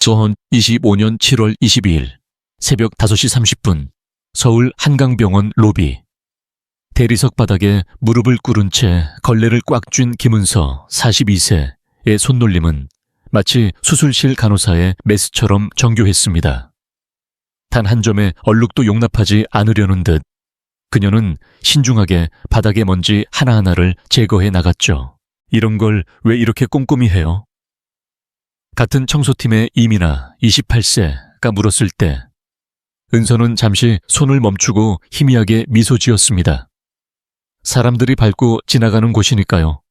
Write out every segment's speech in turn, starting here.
2025년 7월 22일 새벽 5시 30분 서울 한강병원 로비. 대리석 바닥에 무릎을 꿇은 채 걸레를 꽉 쥔 김은서 42세의 손놀림은 마치 수술실 간호사의 메스처럼 정교했습니다. 단 한 점의 얼룩도 용납하지 않으려는 듯 그녀는 신중하게 바닥의 먼지 하나하나를 제거해 나갔죠. 이런 걸 왜 이렇게 꼼꼼히 해요? 같은 청소팀의 이민아 28세가 물었을 때 은서는 잠시 손을 멈추고 희미하게 미소 지었습니다. 사람들이 밟고 지나가는 곳이니까요.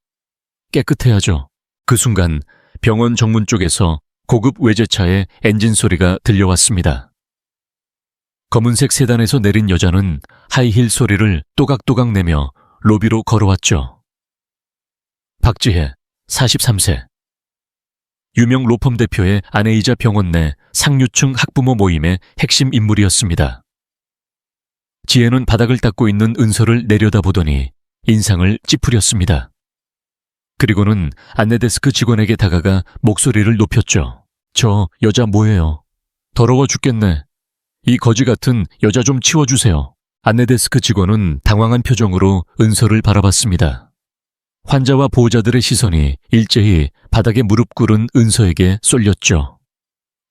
깨끗해야죠. 그 순간 병원 정문 쪽에서 고급 외제차의 엔진 소리가 들려왔습니다. 검은색 세단에서 내린 여자는 하이힐 소리를 또각또각 내며 로비로 걸어왔죠. 박지혜, 43세. 유명 로펌 대표의 아내이자 병원 내 상류층 학부모 모임의 핵심 인물이었습니다. 지혜는 바닥을 닦고 있는 은서를 내려다보더니 인상을 찌푸렸습니다. 그리고는 안내데스크 직원에게 다가가 목소리를 높였죠. 저 여자 뭐예요? 더러워 죽겠네. 이 거지 같은 여자 좀 치워주세요. 안내데스크 직원은 당황한 표정으로 은서를 바라봤습니다. 환자와 보호자들의 시선이 일제히 바닥에 무릎 꿇은 은서에게 쏠렸죠.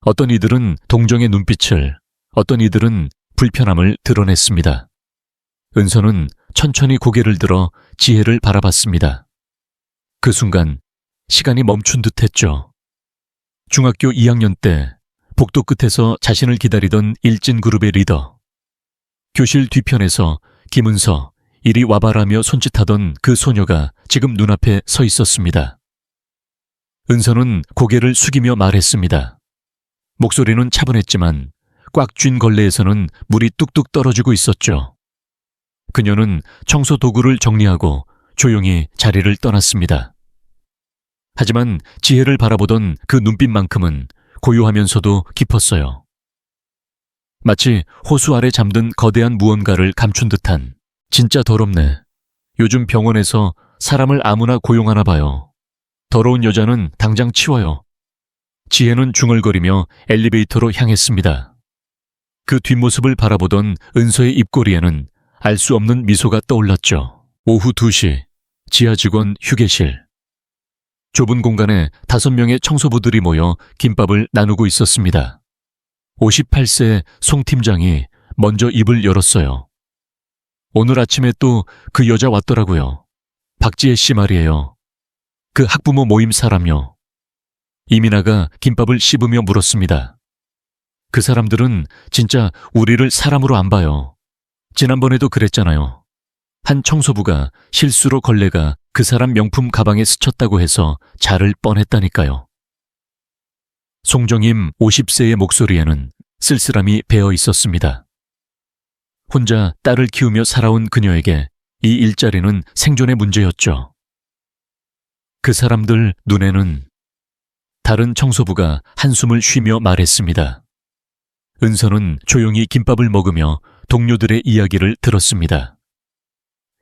어떤 이들은 동정의 눈빛을, 어떤 이들은 불편함을 드러냈습니다. 은서는 천천히 고개를 들어 지혜를 바라봤습니다. 그 순간 시간이 멈춘 듯 했죠. 중학교 2학년 때 복도 끝에서 자신을 기다리던 일진그룹의 리더. 교실 뒤편에서 김은서, 이리 와봐라며 손짓하던 그 소녀가 지금 눈앞에 서 있었습니다. 은서는 고개를 숙이며 말했습니다. 목소리는 차분했지만 꽉 쥔 걸레에서는 물이 뚝뚝 떨어지고 있었죠. 그녀는 청소 도구를 정리하고 조용히 자리를 떠났습니다. 하지만 지혜를 바라보던 그 눈빛만큼은 고요하면서도 깊었어요. 마치 호수 아래 잠든 거대한 무언가를 감춘 듯한. 진짜 더럽네. 요즘 병원에서 사람을 아무나 고용하나 봐요. 더러운 여자는 당장 치워요. 지혜는 중얼거리며 엘리베이터로 향했습니다. 그 뒷모습을 바라보던 은서의 입꼬리에는 알 수 없는 미소가 떠올랐죠. 오후 2시, 지하 직원 휴게실. 좁은 공간에 5명의 청소부들이 모여 김밥을 나누고 있었습니다. 58세 송 팀장이 먼저 입을 열었어요. 오늘 아침에 또 그 여자 왔더라고요. 박지혜 씨 말이에요. 그 학부모 모임 사람요. 이민아가 김밥을 씹으며 물었습니다. 그 사람들은 진짜 우리를 사람으로 안 봐요. 지난번에도 그랬잖아요. 한 청소부가 실수로 걸레가 그 사람 명품 가방에 스쳤다고 해서 자를 뻔했다니까요. 송정임 50세의 목소리에는 쓸쓸함이 배어 있었습니다. 혼자 딸을 키우며 살아온 그녀에게 이 일자리는 생존의 문제였죠. 그 사람들 눈에는 다른 청소부가 한숨을 쉬며 말했습니다. 은서는 조용히 김밥을 먹으며 동료들의 이야기를 들었습니다.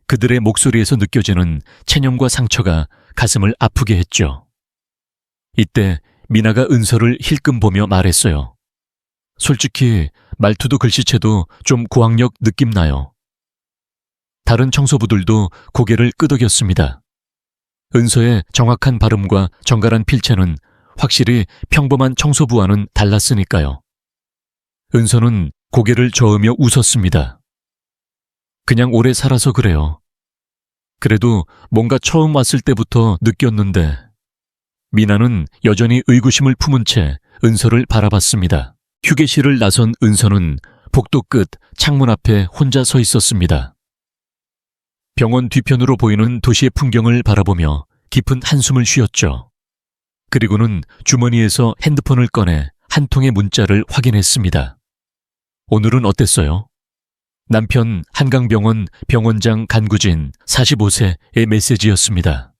그들의 목소리에서 느껴지는 체념과 상처가 가슴을 아프게 했죠. 이때 미나가 은서를 힐끔 보며 말했어요. 솔직히 말투도 글씨체도 좀 고학력 느낌 나요. 다른 청소부들도 고개를 끄덕였습니다. 은서의 정확한 발음과 정갈한 필체는 확실히 평범한 청소부와는 달랐으니까요. 은서는 고개를 저으며 웃었습니다. 그냥 오래 살아서 그래요. 그래도 뭔가 처음 왔을 때부터 느꼈는데. 미나는 여전히 의구심을 품은 채 은서를 바라봤습니다. 휴게실을 나선 은서는 복도 끝 창문 앞에 혼자 서 있었습니다. 병원 뒤편으로 보이는 도시의 풍경을 바라보며 깊은 한숨을 쉬었죠. 그리고는 주머니에서 핸드폰을 꺼내 한 통의 문자를 확인했습니다. 오늘은 어땠어요? 남편 한강병원 병원장 간구진 45세의 메시지였습니다.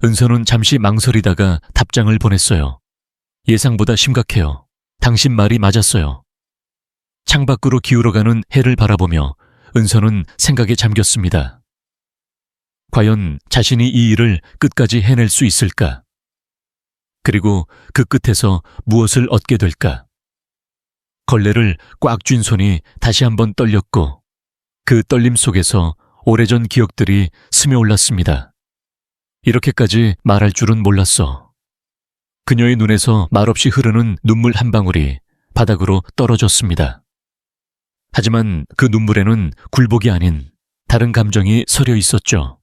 은서는 잠시 망설이다가 답장을 보냈어요. 예상보다 심각해요. 당신 말이 맞았어요. 창밖으로 기울어가는 해를 바라보며 은서는 생각에 잠겼습니다. 과연 자신이 이 일을 끝까지 해낼 수 있을까? 그리고 그 끝에서 무엇을 얻게 될까? 걸레를 꽉 쥔 손이 다시 한번 떨렸고 그 떨림 속에서 오래전 기억들이 스며올랐습니다. 이렇게까지 말할 줄은 몰랐어. 그녀의 눈에서 말없이 흐르는 눈물 한 방울이 바닥으로 떨어졌습니다. 하지만 그 눈물에는 굴복이 아닌 다른 감정이 서려 있었죠.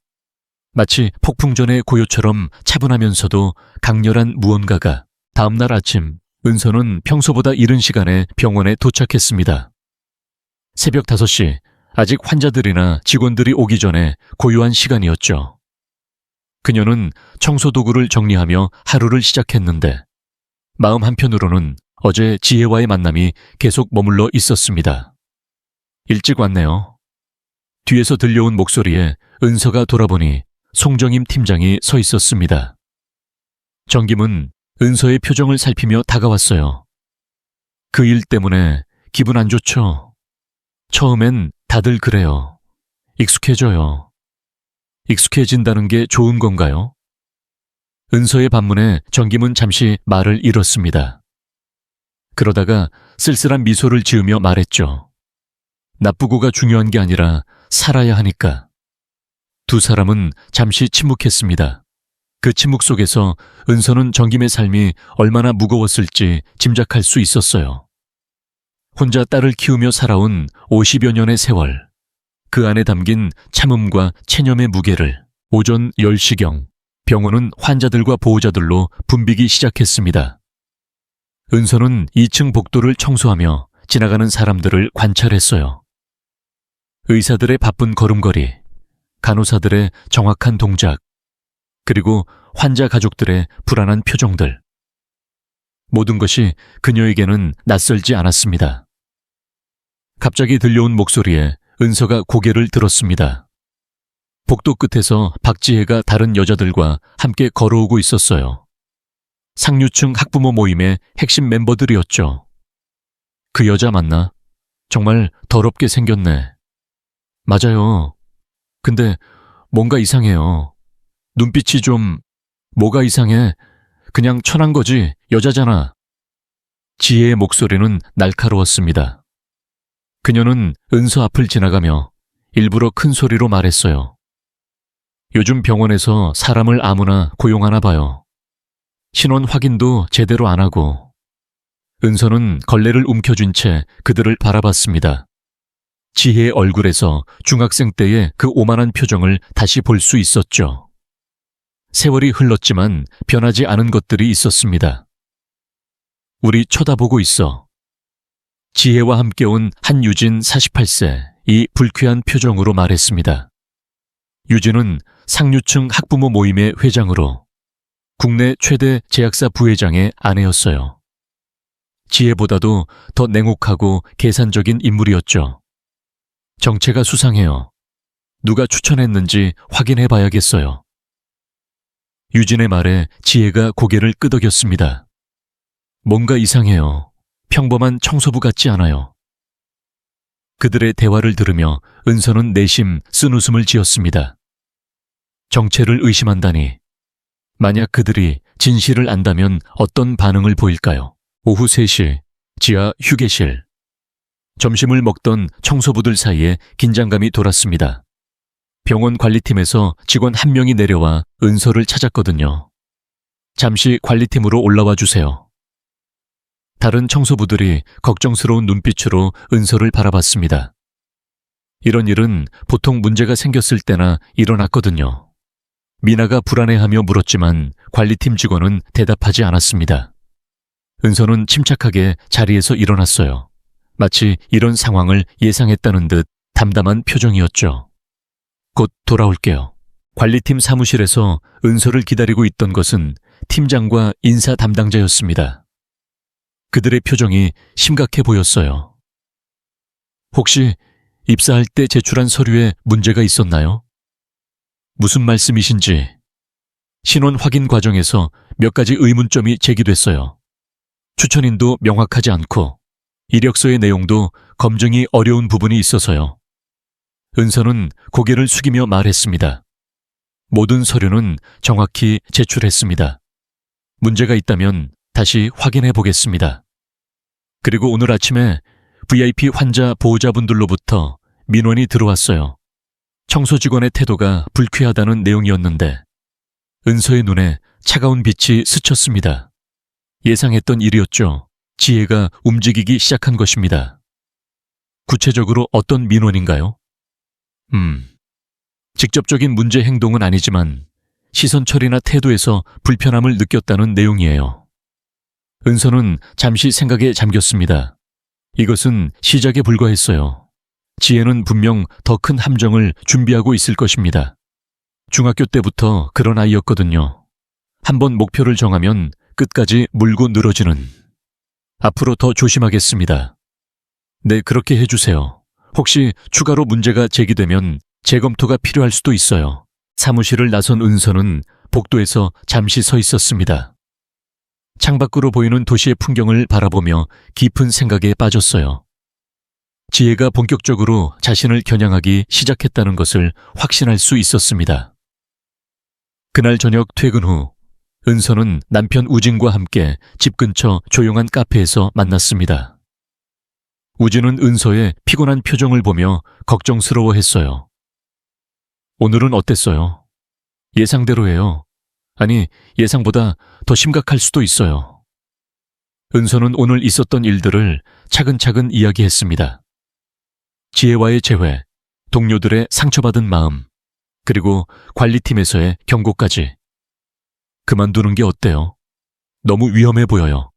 마치 폭풍전의 고요처럼 차분하면서도 강렬한 무언가가. 다음날 아침 은서는 평소보다 이른 시간에 병원에 도착했습니다. 새벽 5시, 아직 환자들이나 직원들이 오기 전에 고요한 시간이었죠. 그녀는 청소 도구를 정리하며 하루를 시작했는데 마음 한편으로는 어제 지혜와의 만남이 계속 머물러 있었습니다. 일찍 왔네요. 뒤에서 들려온 목소리에 은서가 돌아보니 송정임 팀장이 서 있었습니다. 정김은 은서의 표정을 살피며 다가왔어요. 그 일 때문에 기분 안 좋죠? 처음엔 다들 그래요. 익숙해져요. 익숙해진다는 게 좋은 건가요? 은서의 반문에 정김은 잠시 말을 잃었습니다. 그러다가 쓸쓸한 미소를 지으며 말했죠. 나쁘고가 중요한 게 아니라 살아야 하니까. 두 사람은 잠시 침묵했습니다. 그 침묵 속에서 은서는 정김의 삶이 얼마나 무거웠을지 짐작할 수 있었어요. 혼자 딸을 키우며 살아온 50여 년의 세월, 그 안에 담긴 참음과 체념의 무게를 오전 10시경 병원은 환자들과 보호자들로 붐비기 시작했습니다. 은서는 2층 복도를 청소하며 지나가는 사람들을 관찰했어요. 의사들의 바쁜 걸음걸이, 간호사들의 정확한 동작, 그리고 환자 가족들의 불안한 표정들. 모든 것이 그녀에게는 낯설지 않았습니다. 갑자기 들려온 목소리에 은서가 고개를 들었습니다. 복도 끝에서 박지혜가 다른 여자들과 함께 걸어오고 있었어요. 상류층 학부모 모임의 핵심 멤버들이었죠. 그 여자 맞나? 정말 더럽게 생겼네. 맞아요. 근데 뭔가 이상해요. 눈빛이 좀... 뭐가 이상해? 그냥 천한 거지. 여자잖아. 지혜의 목소리는 날카로웠습니다. 그녀는 은서 앞을 지나가며 일부러 큰 소리로 말했어요. 요즘 병원에서 사람을 아무나 고용하나 봐요. 신원 확인도 제대로 안 하고. 은서는 걸레를 움켜쥔 채 그들을 바라봤습니다. 지혜의 얼굴에서 중학생 때의 그 오만한 표정을 다시 볼 수 있었죠. 세월이 흘렀지만 변하지 않은 것들이 있었습니다. 우리 쳐다보고 있어. 지혜와 함께 온 한유진 48세, 이 불쾌한 표정으로 말했습니다. 유진은 상류층 학부모 모임의 회장으로 국내 최대 제약사 부회장의 아내였어요. 지혜보다도 더 냉혹하고 계산적인 인물이었죠. 정체가 수상해요. 누가 추천했는지 확인해 봐야겠어요. 유진의 말에 지혜가 고개를 끄덕였습니다. 뭔가 이상해요. 평범한 청소부 같지 않아요. 그들의 대화를 들으며 은서는 내심 쓴웃음을 지었습니다. 정체를 의심한다니. 만약 그들이 진실을 안다면 어떤 반응을 보일까요? 오후 3시, 지하 휴게실. 점심을 먹던 청소부들 사이에 긴장감이 돌았습니다. 병원 관리팀에서 직원 한 명이 내려와 은서를 찾았거든요. 잠시 관리팀으로 올라와 주세요. 다른 청소부들이 걱정스러운 눈빛으로 은서를 바라봤습니다. 이런 일은 보통 문제가 생겼을 때나 일어났거든요. 미나가 불안해하며 물었지만 관리팀 직원은 대답하지 않았습니다. 은서는 침착하게 자리에서 일어났어요. 마치 이런 상황을 예상했다는 듯 담담한 표정이었죠. 곧 돌아올게요. 관리팀 사무실에서 은서를 기다리고 있던 것은 팀장과 인사 담당자였습니다. 그들의 표정이 심각해 보였어요. 혹시 입사할 때 제출한 서류에 문제가 있었나요? 무슨 말씀이신지. 신원 확인 과정에서 몇 가지 의문점이 제기됐어요. 추천인도 명확하지 않고 이력서의 내용도 검증이 어려운 부분이 있어서요. 은서는 고개를 숙이며 말했습니다. 모든 서류는 정확히 제출했습니다. 문제가 있다면 다시 확인해 보겠습니다. 그리고 오늘 아침에 VIP 환자 보호자분들로부터 민원이 들어왔어요. 청소 직원의 태도가 불쾌하다는 내용이었는데 은서의 눈에 차가운 빛이 스쳤습니다. 예상했던 일이었죠. 지혜가 움직이기 시작한 것입니다. 구체적으로 어떤 민원인가요? 직접적인 문제 행동은 아니지만 시선 처리나 태도에서 불편함을 느꼈다는 내용이에요. 은서는 잠시 생각에 잠겼습니다. 이것은 시작에 불과했어요. 지혜는 분명 더 큰 함정을 준비하고 있을 것입니다. 중학교 때부터 그런 아이였거든요. 한번 목표를 정하면 끝까지 물고 늘어지는. 앞으로 더 조심하겠습니다. 네, 그렇게 해주세요. 혹시 추가로 문제가 제기되면 재검토가 필요할 수도 있어요. 사무실을 나선 은서는 복도에서 잠시 서 있었습니다. 창밖으로 보이는 도시의 풍경을 바라보며 깊은 생각에 빠졌어요. 지혜가 본격적으로 자신을 겨냥하기 시작했다는 것을 확신할 수 있었습니다. 그날 저녁 퇴근 후 은서는 남편 우진과 함께 집 근처 조용한 카페에서 만났습니다. 우진은 은서의 피곤한 표정을 보며 걱정스러워했어요. 오늘은 어땠어요? 예상대로예요. 아니, 예상보다 더 심각할 수도 있어요. 은서는 오늘 있었던 일들을 차근차근 이야기했습니다. 지혜와의 재회, 동료들의 상처받은 마음, 그리고 관리팀에서의 경고까지. 그만두는 게 어때요? 너무 위험해 보여요.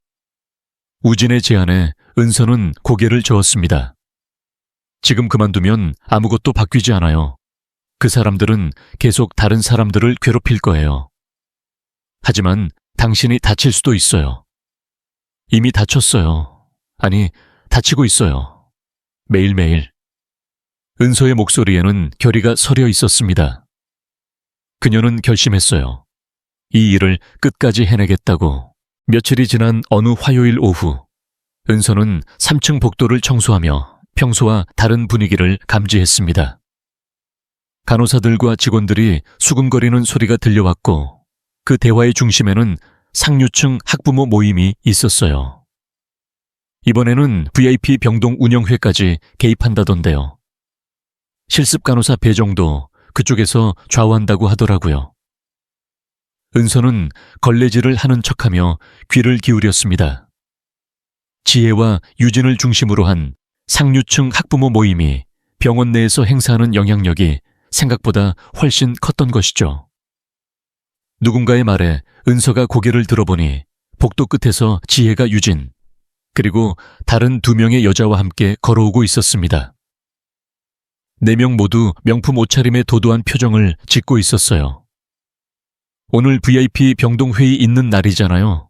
우진의 제안에 은서는 고개를 저었습니다. 지금 그만두면 아무것도 바뀌지 않아요. 그 사람들은 계속 다른 사람들을 괴롭힐 거예요. 하지만 당신이 다칠 수도 있어요. 이미 다쳤어요. 아니, 다치고 있어요. 매일매일. 은서의 목소리에는 결의가 서려 있었습니다. 그녀는 결심했어요. 이 일을 끝까지 해내겠다고. 며칠이 지난 어느 화요일 오후, 은서는 3층 복도를 청소하며 평소와 다른 분위기를 감지했습니다. 간호사들과 직원들이 수군거리는 소리가 들려왔고 그 대화의 중심에는 상류층 학부모 모임이 있었어요. 이번에는 VIP 병동 운영회까지 개입한다던데요. 실습 간호사 배정도 그쪽에서 좌우한다고 하더라고요. 은서는 걸레질을 하는 척하며 귀를 기울였습니다. 지혜와 유진을 중심으로 한 상류층 학부모 모임이 병원 내에서 행사하는 영향력이 생각보다 훨씬 컸던 것이죠. 누군가의 말에 은서가 고개를 들어보니 복도 끝에서 지혜가 유진, 그리고 다른 2명의 여자와 함께 걸어오고 있었습니다. 4명 모두 명품 옷차림에 도도한 표정을 짓고 있었어요. 오늘 VIP 병동 회의 있는 날이잖아요.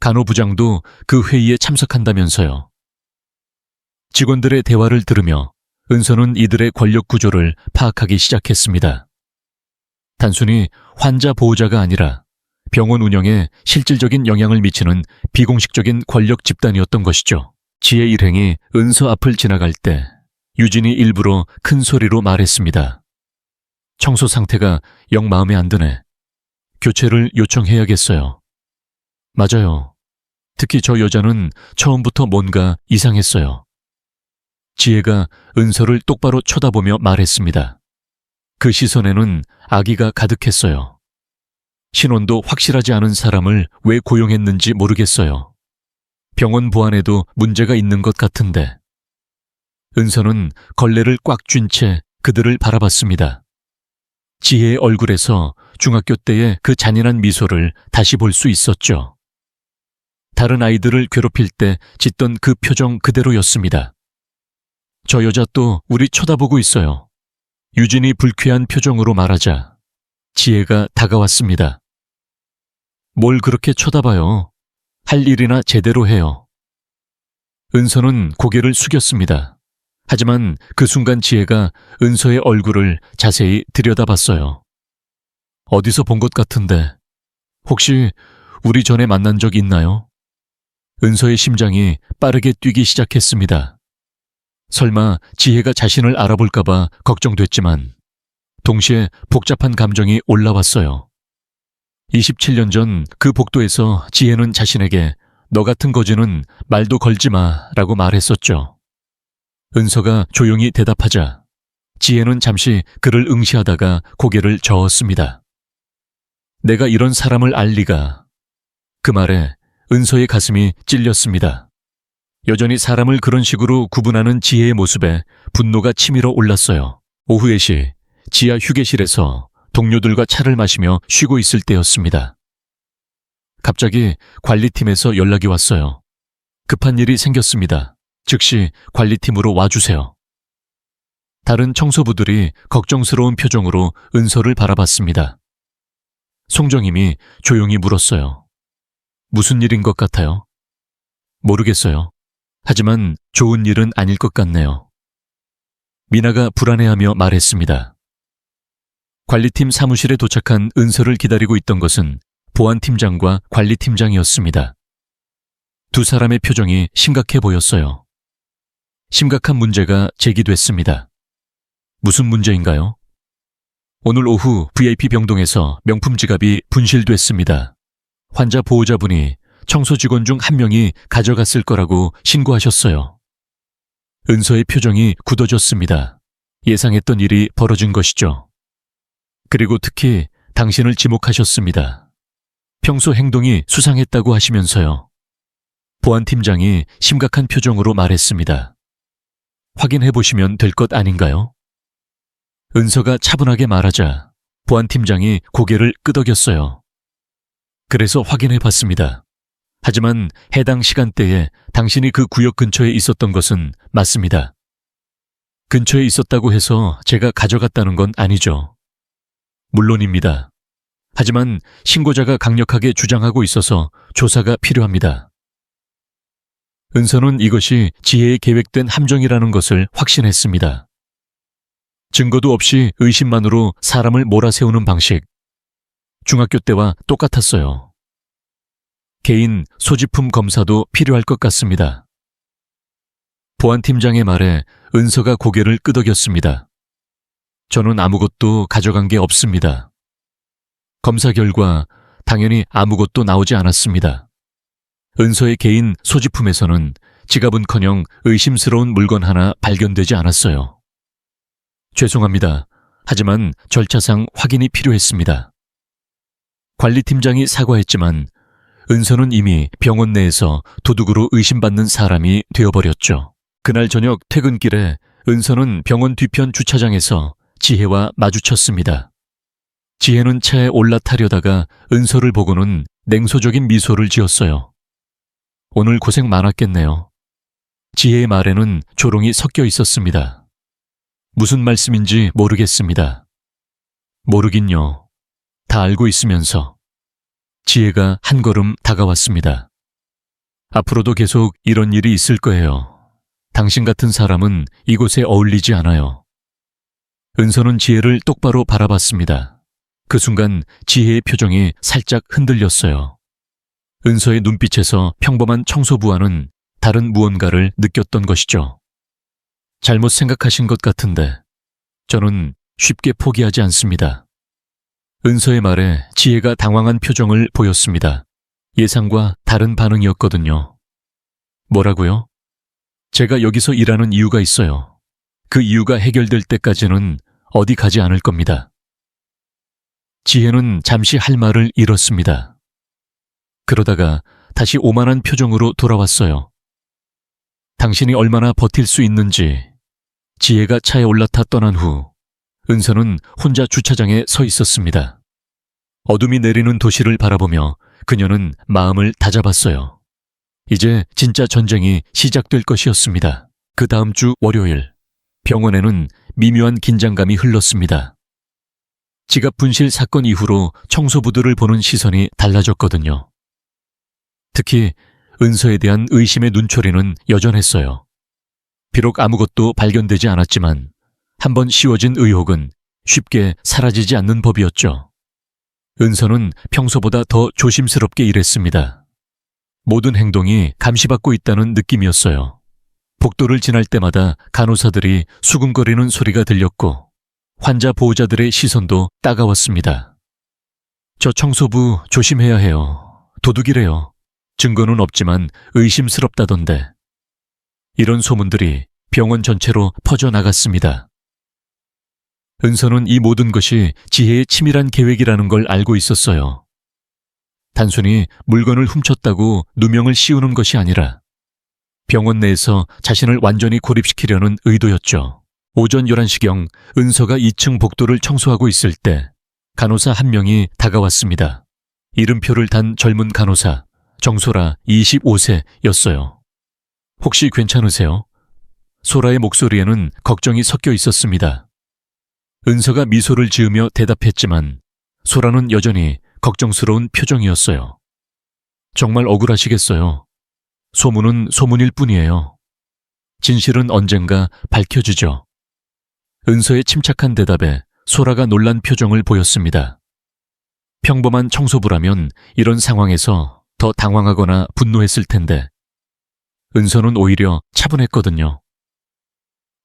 간호부장도 그 회의에 참석한다면서요. 직원들의 대화를 들으며 은서는 이들의 권력 구조를 파악하기 시작했습니다. 단순히 환자 보호자가 아니라 병원 운영에 실질적인 영향을 미치는 비공식적인 권력 집단이었던 것이죠. 지혜 일행이 은서 앞을 지나갈 때 유진이 일부러 큰 소리로 말했습니다. 청소 상태가 영 마음에 안 드네. 교체를 요청해야겠어요. 맞아요. 특히 저 여자는 처음부터 뭔가 이상했어요. 지혜가 은서를 똑바로 쳐다보며 말했습니다. 그 시선에는 악의가 가득했어요. 신원도 확실하지 않은 사람을 왜 고용했는지 모르겠어요. 병원 보안에도 문제가 있는 것 같은데. 은서는 걸레를 꽉 쥔 채 그들을 바라봤습니다. 지혜의 얼굴에서 중학교 때의 그 잔인한 미소를 다시 볼 수 있었죠. 다른 아이들을 괴롭힐 때 짓던 그 표정 그대로였습니다. 저 여자 또 우리 쳐다보고 있어요. 유진이 불쾌한 표정으로 말하자 지혜가 다가왔습니다. 뭘 그렇게 쳐다봐요? 할 일이나 제대로 해요. 은서는 고개를 숙였습니다. 하지만 그 순간 지혜가 은서의 얼굴을 자세히 들여다봤어요. 어디서 본 것 같은데 혹시 우리 전에 만난 적 있나요? 은서의 심장이 빠르게 뛰기 시작했습니다. 설마 지혜가 자신을 알아볼까봐 걱정됐지만 동시에 복잡한 감정이 올라왔어요. 27년 전 그 복도에서 지혜는 자신에게 너 같은 거지는 말도 걸지 마라고 말했었죠. 은서가 조용히 대답하자 지혜는 잠시 그를 응시하다가 고개를 저었습니다. 내가 이런 사람을 알 리가. 그 말에 은서의 가슴이 찔렸습니다. 여전히 사람을 그런 식으로 구분하는 지혜의 모습에 분노가 치밀어 올랐어요. 오후 4시 지하 휴게실에서 동료들과 차를 마시며 쉬고 있을 때였습니다. 갑자기 관리팀에서 연락이 왔어요. 급한 일이 생겼습니다. 즉시 관리팀으로 와주세요. 다른 청소부들이 걱정스러운 표정으로 은서를 바라봤습니다. 송정임이 조용히 물었어요. 무슨 일인 것 같아요? 모르겠어요. 하지만 좋은 일은 아닐 것 같네요. 미나가 불안해하며 말했습니다. 관리팀 사무실에 도착한 은서를 기다리고 있던 것은 보안팀장과 관리팀장이었습니다. 두 사람의 표정이 심각해 보였어요. 심각한 문제가 제기됐습니다. 무슨 문제인가요? 오늘 오후 VIP 병동에서 명품 지갑이 분실됐습니다. 환자 보호자분이 청소 직원 중 한 명이 가져갔을 거라고 신고하셨어요. 은서의 표정이 굳어졌습니다. 예상했던 일이 벌어진 것이죠. 그리고 특히 당신을 지목하셨습니다. 평소 행동이 수상했다고 하시면서요. 보안팀장이 심각한 표정으로 말했습니다. 확인해보시면 될 것 아닌가요? 은서가 차분하게 말하자 보안팀장이 고개를 끄덕였어요. 그래서 확인해봤습니다. 하지만 해당 시간대에 당신이 그 구역 근처에 있었던 것은 맞습니다. 근처에 있었다고 해서 제가 가져갔다는 건 아니죠. 물론입니다. 하지만 신고자가 강력하게 주장하고 있어서 조사가 필요합니다. 은서는 이것이 지혜의 계획된 함정이라는 것을 확신했습니다. 증거도 없이 의심만으로 사람을 몰아세우는 방식. 중학교 때와 똑같았어요. 개인 소지품 검사도 필요할 것 같습니다. 보안팀장의 말에 은서가 고개를 끄덕였습니다. 저는 아무것도 가져간 게 없습니다. 검사 결과 당연히 아무것도 나오지 않았습니다. 은서의 개인 소지품에서는 지갑은커녕 의심스러운 물건 하나 발견되지 않았어요. 죄송합니다. 하지만 절차상 확인이 필요했습니다. 관리팀장이 사과했지만 은서는 이미 병원 내에서 도둑으로 의심받는 사람이 되어버렸죠. 그날 저녁 퇴근길에 은서는 병원 뒤편 주차장에서 지혜와 마주쳤습니다. 지혜는 차에 올라타려다가 은서를 보고는 냉소적인 미소를 지었어요. 오늘 고생 많았겠네요. 지혜의 말에는 조롱이 섞여 있었습니다. 무슨 말씀인지 모르겠습니다. 모르긴요. 다 알고 있으면서. 지혜가 한 걸음 다가왔습니다. 앞으로도 계속 이런 일이 있을 거예요. 당신 같은 사람은 이곳에 어울리지 않아요. 은서는 지혜를 똑바로 바라봤습니다. 그 순간 지혜의 표정이 살짝 흔들렸어요. 은서의 눈빛에서 평범한 청소부와는 다른 무언가를 느꼈던 것이죠. 잘못 생각하신 것 같은데 저는 쉽게 포기하지 않습니다. 은서의 말에 지혜가 당황한 표정을 보였습니다. 예상과 다른 반응이었거든요. 뭐라고요? 제가 여기서 일하는 이유가 있어요. 그 이유가 해결될 때까지는 어디 가지 않을 겁니다. 지혜는 잠시 할 말을 잃었습니다. 그러다가 다시 오만한 표정으로 돌아왔어요. 당신이 얼마나 버틸 수 있는지. 지혜가 차에 올라타 떠난 후 은서는 혼자 주차장에 서 있었습니다. 어둠이 내리는 도시를 바라보며 그녀는 마음을 다잡았어요. 이제 진짜 전쟁이 시작될 것이었습니다. 그 다음 주 월요일, 병원에는 미묘한 긴장감이 흘렀습니다. 지갑 분실 사건 이후로 청소부들을 보는 시선이 달라졌거든요. 특히 은서에 대한 의심의 눈초리는 여전했어요. 비록 아무것도 발견되지 않았지만 한번 씌워진 의혹은 쉽게 사라지지 않는 법이었죠. 은서는 평소보다 더 조심스럽게 일했습니다. 모든 행동이 감시받고 있다는 느낌이었어요. 복도를 지날 때마다 간호사들이 수근거리는 소리가 들렸고 환자 보호자들의 시선도 따가웠습니다. 저 청소부 조심해야 해요. 도둑이래요. 증거는 없지만 의심스럽다던데. 이런 소문들이 병원 전체로 퍼져나갔습니다. 은서는 이 모든 것이 지혜의 치밀한 계획이라는 걸 알고 있었어요. 단순히 물건을 훔쳤다고 누명을 씌우는 것이 아니라 병원 내에서 자신을 완전히 고립시키려는 의도였죠. 오전 11시경 은서가 2층 복도를 청소하고 있을 때 간호사 한 명이 다가왔습니다. 이름표를 단 젊은 간호사 정소라 25세였어요. 혹시 괜찮으세요? 소라의 목소리에는 걱정이 섞여 있었습니다. 은서가 미소를 지으며 대답했지만 소라는 여전히 걱정스러운 표정이었어요. 정말 억울하시겠어요. 소문은 소문일 뿐이에요. 진실은 언젠가 밝혀지죠. 은서의 침착한 대답에 소라가 놀란 표정을 보였습니다. 평범한 청소부라면 이런 상황에서 더 당황하거나 분노했을 텐데 은서는 오히려 차분했거든요.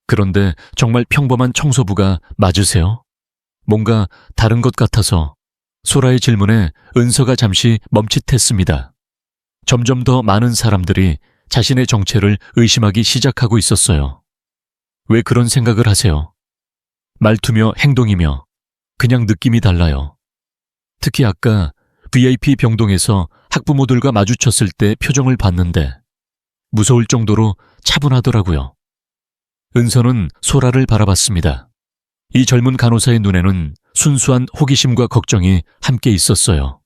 그런데 정말 평범한 청소부가 맞으세요? 뭔가 다른 것 같아서 소라의 질문에 은서가 잠시 멈칫했습니다. 점점 더 많은 사람들이 자신의 정체를 의심하기 시작하고 있었어요. 왜 그런 생각을 하세요? 말투며 행동이며 그냥 느낌이 달라요. 특히 아까 VIP 병동에서 학부모들과 마주쳤을 때 표정을 봤는데 무서울 정도로 차분하더라고요. 은서는 소라를 바라봤습니다. 이 젊은 간호사의 눈에는 순수한 호기심과 걱정이 함께 있었어요.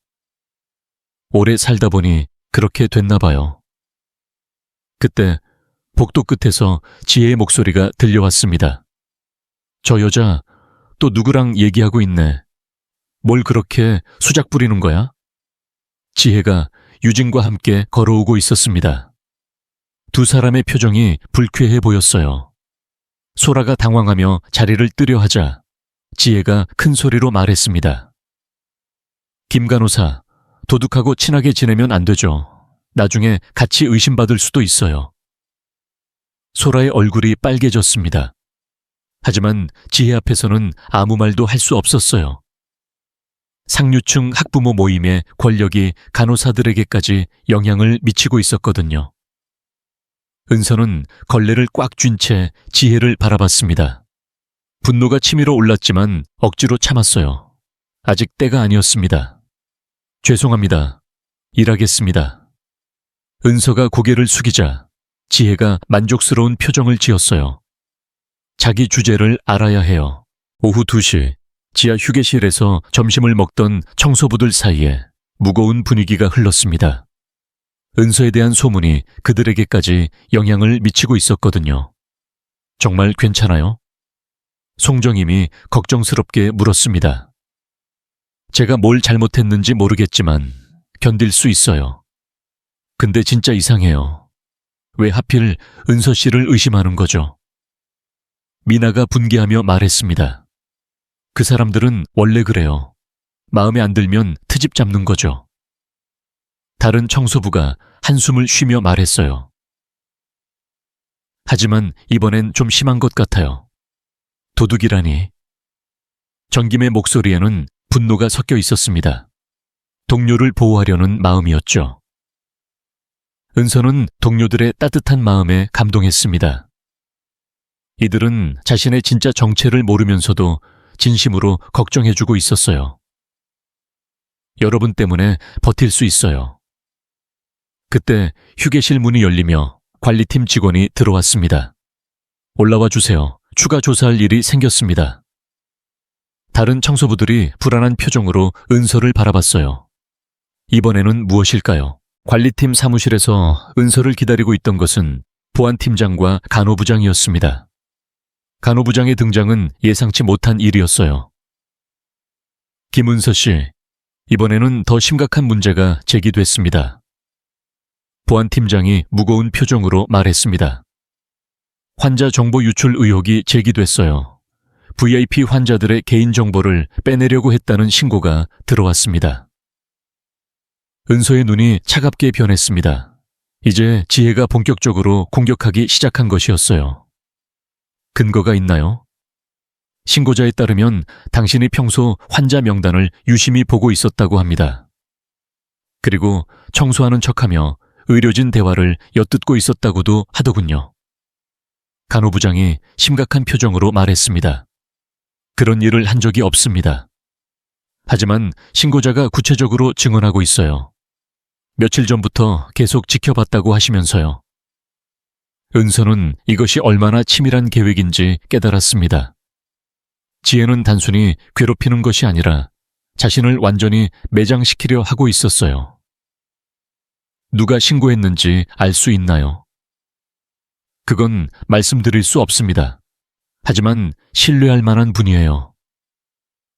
오래 살다 보니 그렇게 됐나 봐요. 그때 복도 끝에서 지혜의 목소리가 들려왔습니다. 저 여자 또 누구랑 얘기하고 있네. 뭘 그렇게 수작 부리는 거야? 지혜가 유진과 함께 걸어오고 있었습니다. 두 사람의 표정이 불쾌해 보였어요. 소라가 당황하며 자리를 뜨려 하자 지혜가 큰 소리로 말했습니다. 김 간호사, 도둑하고 친하게 지내면 안 되죠. 나중에 같이 의심받을 수도 있어요. 소라의 얼굴이 빨개졌습니다. 하지만 지혜 앞에서는 아무 말도 할 수 없었어요. 상류층 학부모 모임의 권력이 간호사들에게까지 영향을 미치고 있었거든요. 은서는 걸레를 꽉 쥔 채 지혜를 바라봤습니다. 분노가 치밀어 올랐지만 억지로 참았어요. 아직 때가 아니었습니다. 죄송합니다. 일하겠습니다. 은서가 고개를 숙이자 지혜가 만족스러운 표정을 지었어요. 자기 주제를 알아야 해요. 오후 2시 지하 휴게실에서 점심을 먹던 청소부들 사이에 무거운 분위기가 흘렀습니다. 은서에 대한 소문이 그들에게까지 영향을 미치고 있었거든요. 정말 괜찮아요? 송정임이 걱정스럽게 물었습니다. 제가 뭘 잘못했는지 모르겠지만 견딜 수 있어요. 근데 진짜 이상해요. 왜 하필 은서 씨를 의심하는 거죠? 미나가 분개하며 말했습니다. 그 사람들은 원래 그래요. 마음에 안 들면 트집 잡는 거죠. 다른 청소부가 한숨을 쉬며 말했어요. 하지만 이번엔 좀 심한 것 같아요. 도둑이라니. 정김의 목소리에는 분노가 섞여 있었습니다. 동료를 보호하려는 마음이었죠. 은서는 동료들의 따뜻한 마음에 감동했습니다. 이들은 자신의 진짜 정체를 모르면서도 진심으로 걱정해주고 있었어요. 여러분 때문에 버틸 수 있어요. 그때 휴게실 문이 열리며 관리팀 직원이 들어왔습니다. 올라와 주세요. 추가 조사할 일이 생겼습니다. 다른 청소부들이 불안한 표정으로 은서를 바라봤어요. 이번에는 무엇일까요? 관리팀 사무실에서 은서를 기다리고 있던 것은 보안팀장과 간호부장이었습니다. 간호부장의 등장은 예상치 못한 일이었어요. 김은서 씨, 이번에는 더 심각한 문제가 제기됐습니다. 보안팀장이 무거운 표정으로 말했습니다. 환자 정보 유출 의혹이 제기됐어요. VIP 환자들의 개인정보를 빼내려고 했다는 신고가 들어왔습니다. 은서의 눈이 차갑게 변했습니다. 이제 지혜가 본격적으로 공격하기 시작한 것이었어요. 근거가 있나요? 신고자에 따르면 당신이 평소 환자 명단을 유심히 보고 있었다고 합니다. 그리고 청소하는 척하며 의료진 대화를 엿듣고 있었다고도 하더군요. 간호부장이 심각한 표정으로 말했습니다. 그런 일을 한 적이 없습니다. 하지만 신고자가 구체적으로 증언하고 있어요. 며칠 전부터 계속 지켜봤다고 하시면서요. 은서는 이것이 얼마나 치밀한 계획인지 깨달았습니다. 지혜는 단순히 괴롭히는 것이 아니라 자신을 완전히 매장시키려 하고 있었어요. 누가 신고했는지 알 수 있나요? 그건 말씀드릴 수 없습니다. 하지만 신뢰할 만한 분이에요.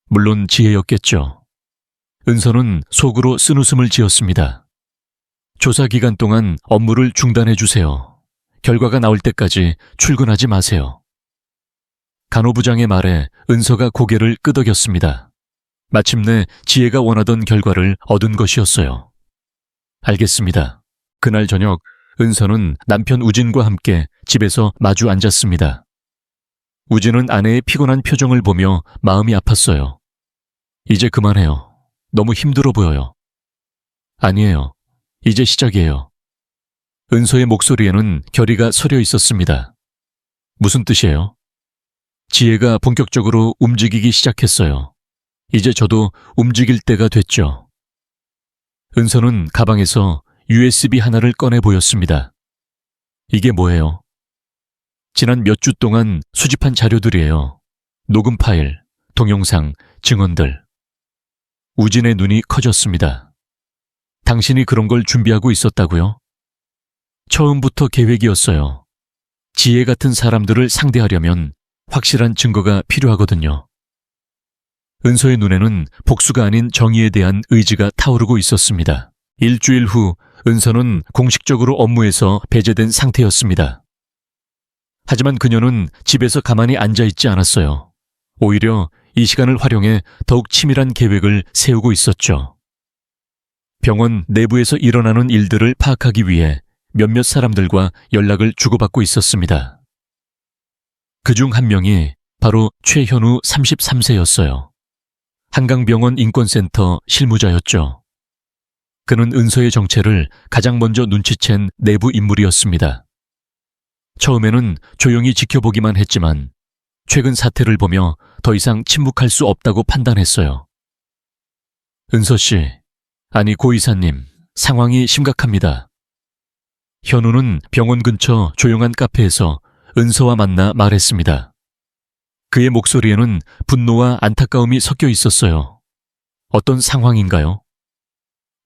물론 지혜였겠죠. 은서는 속으로 쓴웃음을 지었습니다. 조사 기간 동안 업무를 중단해 주세요. 결과가 나올 때까지 출근하지 마세요. 간호부장의 말에 은서가 고개를 끄덕였습니다. 마침내 지혜가 원하던 결과를 얻은 것이었어요. 알겠습니다. 그날 저녁 은서는 남편 우진과 함께 집에서 마주 앉았습니다. 우진은 아내의 피곤한 표정을 보며 마음이 아팠어요. 이제 그만해요. 너무 힘들어 보여요. 아니에요. 이제 시작이에요. 은서의 목소리에는 결의가 서려 있었습니다. 무슨 뜻이에요? 지혜가 본격적으로 움직이기 시작했어요. 이제 저도 움직일 때가 됐죠. 은서는 가방에서 USB 하나를 꺼내 보였습니다. 이게 뭐예요? 지난 몇 주 동안 수집한 자료들이에요. 녹음 파일, 동영상, 증언들. 우진의 눈이 커졌습니다. 당신이 그런 걸 준비하고 있었다고요? 처음부터 계획이었어요. 지혜 같은 사람들을 상대하려면 확실한 증거가 필요하거든요. 은서의 눈에는 복수가 아닌 정의에 대한 의지가 타오르고 있었습니다. 일주일 후 은서는 공식적으로 업무에서 배제된 상태였습니다. 하지만 그녀는 집에서 가만히 앉아있지 않았어요. 오히려 이 시간을 활용해 더욱 치밀한 계획을 세우고 있었죠. 병원 내부에서 일어나는 일들을 파악하기 위해 몇몇 사람들과 연락을 주고받고 있었습니다. 그중 한 명이 바로 최현우 33세였어요. 한강병원 인권센터 실무자였죠. 그는 은서의 정체를 가장 먼저 눈치챈 내부 인물이었습니다. 처음에는 조용히 지켜보기만 했지만 최근 사태를 보며 더 이상 침묵할 수 없다고 판단했어요. 은서 씨, 아니 고 이사님, 상황이 심각합니다. 현우는 병원 근처 조용한 카페에서 은서와 만나 말했습니다. 그의 목소리에는 분노와 안타까움이 섞여 있었어요. 어떤 상황인가요?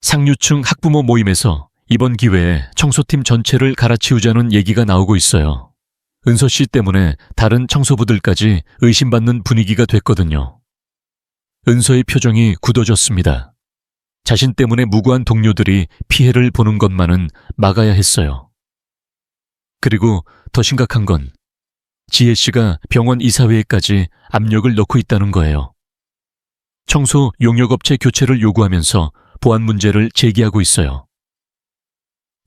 상류층 학부모 모임에서 이번 기회에 청소팀 전체를 갈아치우자는 얘기가 나오고 있어요. 은서 씨 때문에 다른 청소부들까지 의심받는 분위기가 됐거든요. 은서의 표정이 굳어졌습니다. 자신 때문에 무고한 동료들이 피해를 보는 것만은 막아야 했어요. 그리고 더 심각한 건 지혜 씨가 병원 이사회에까지 압력을 넣고 있다는 거예요. 청소 용역업체 교체를 요구하면서 보안 문제를 제기하고 있어요.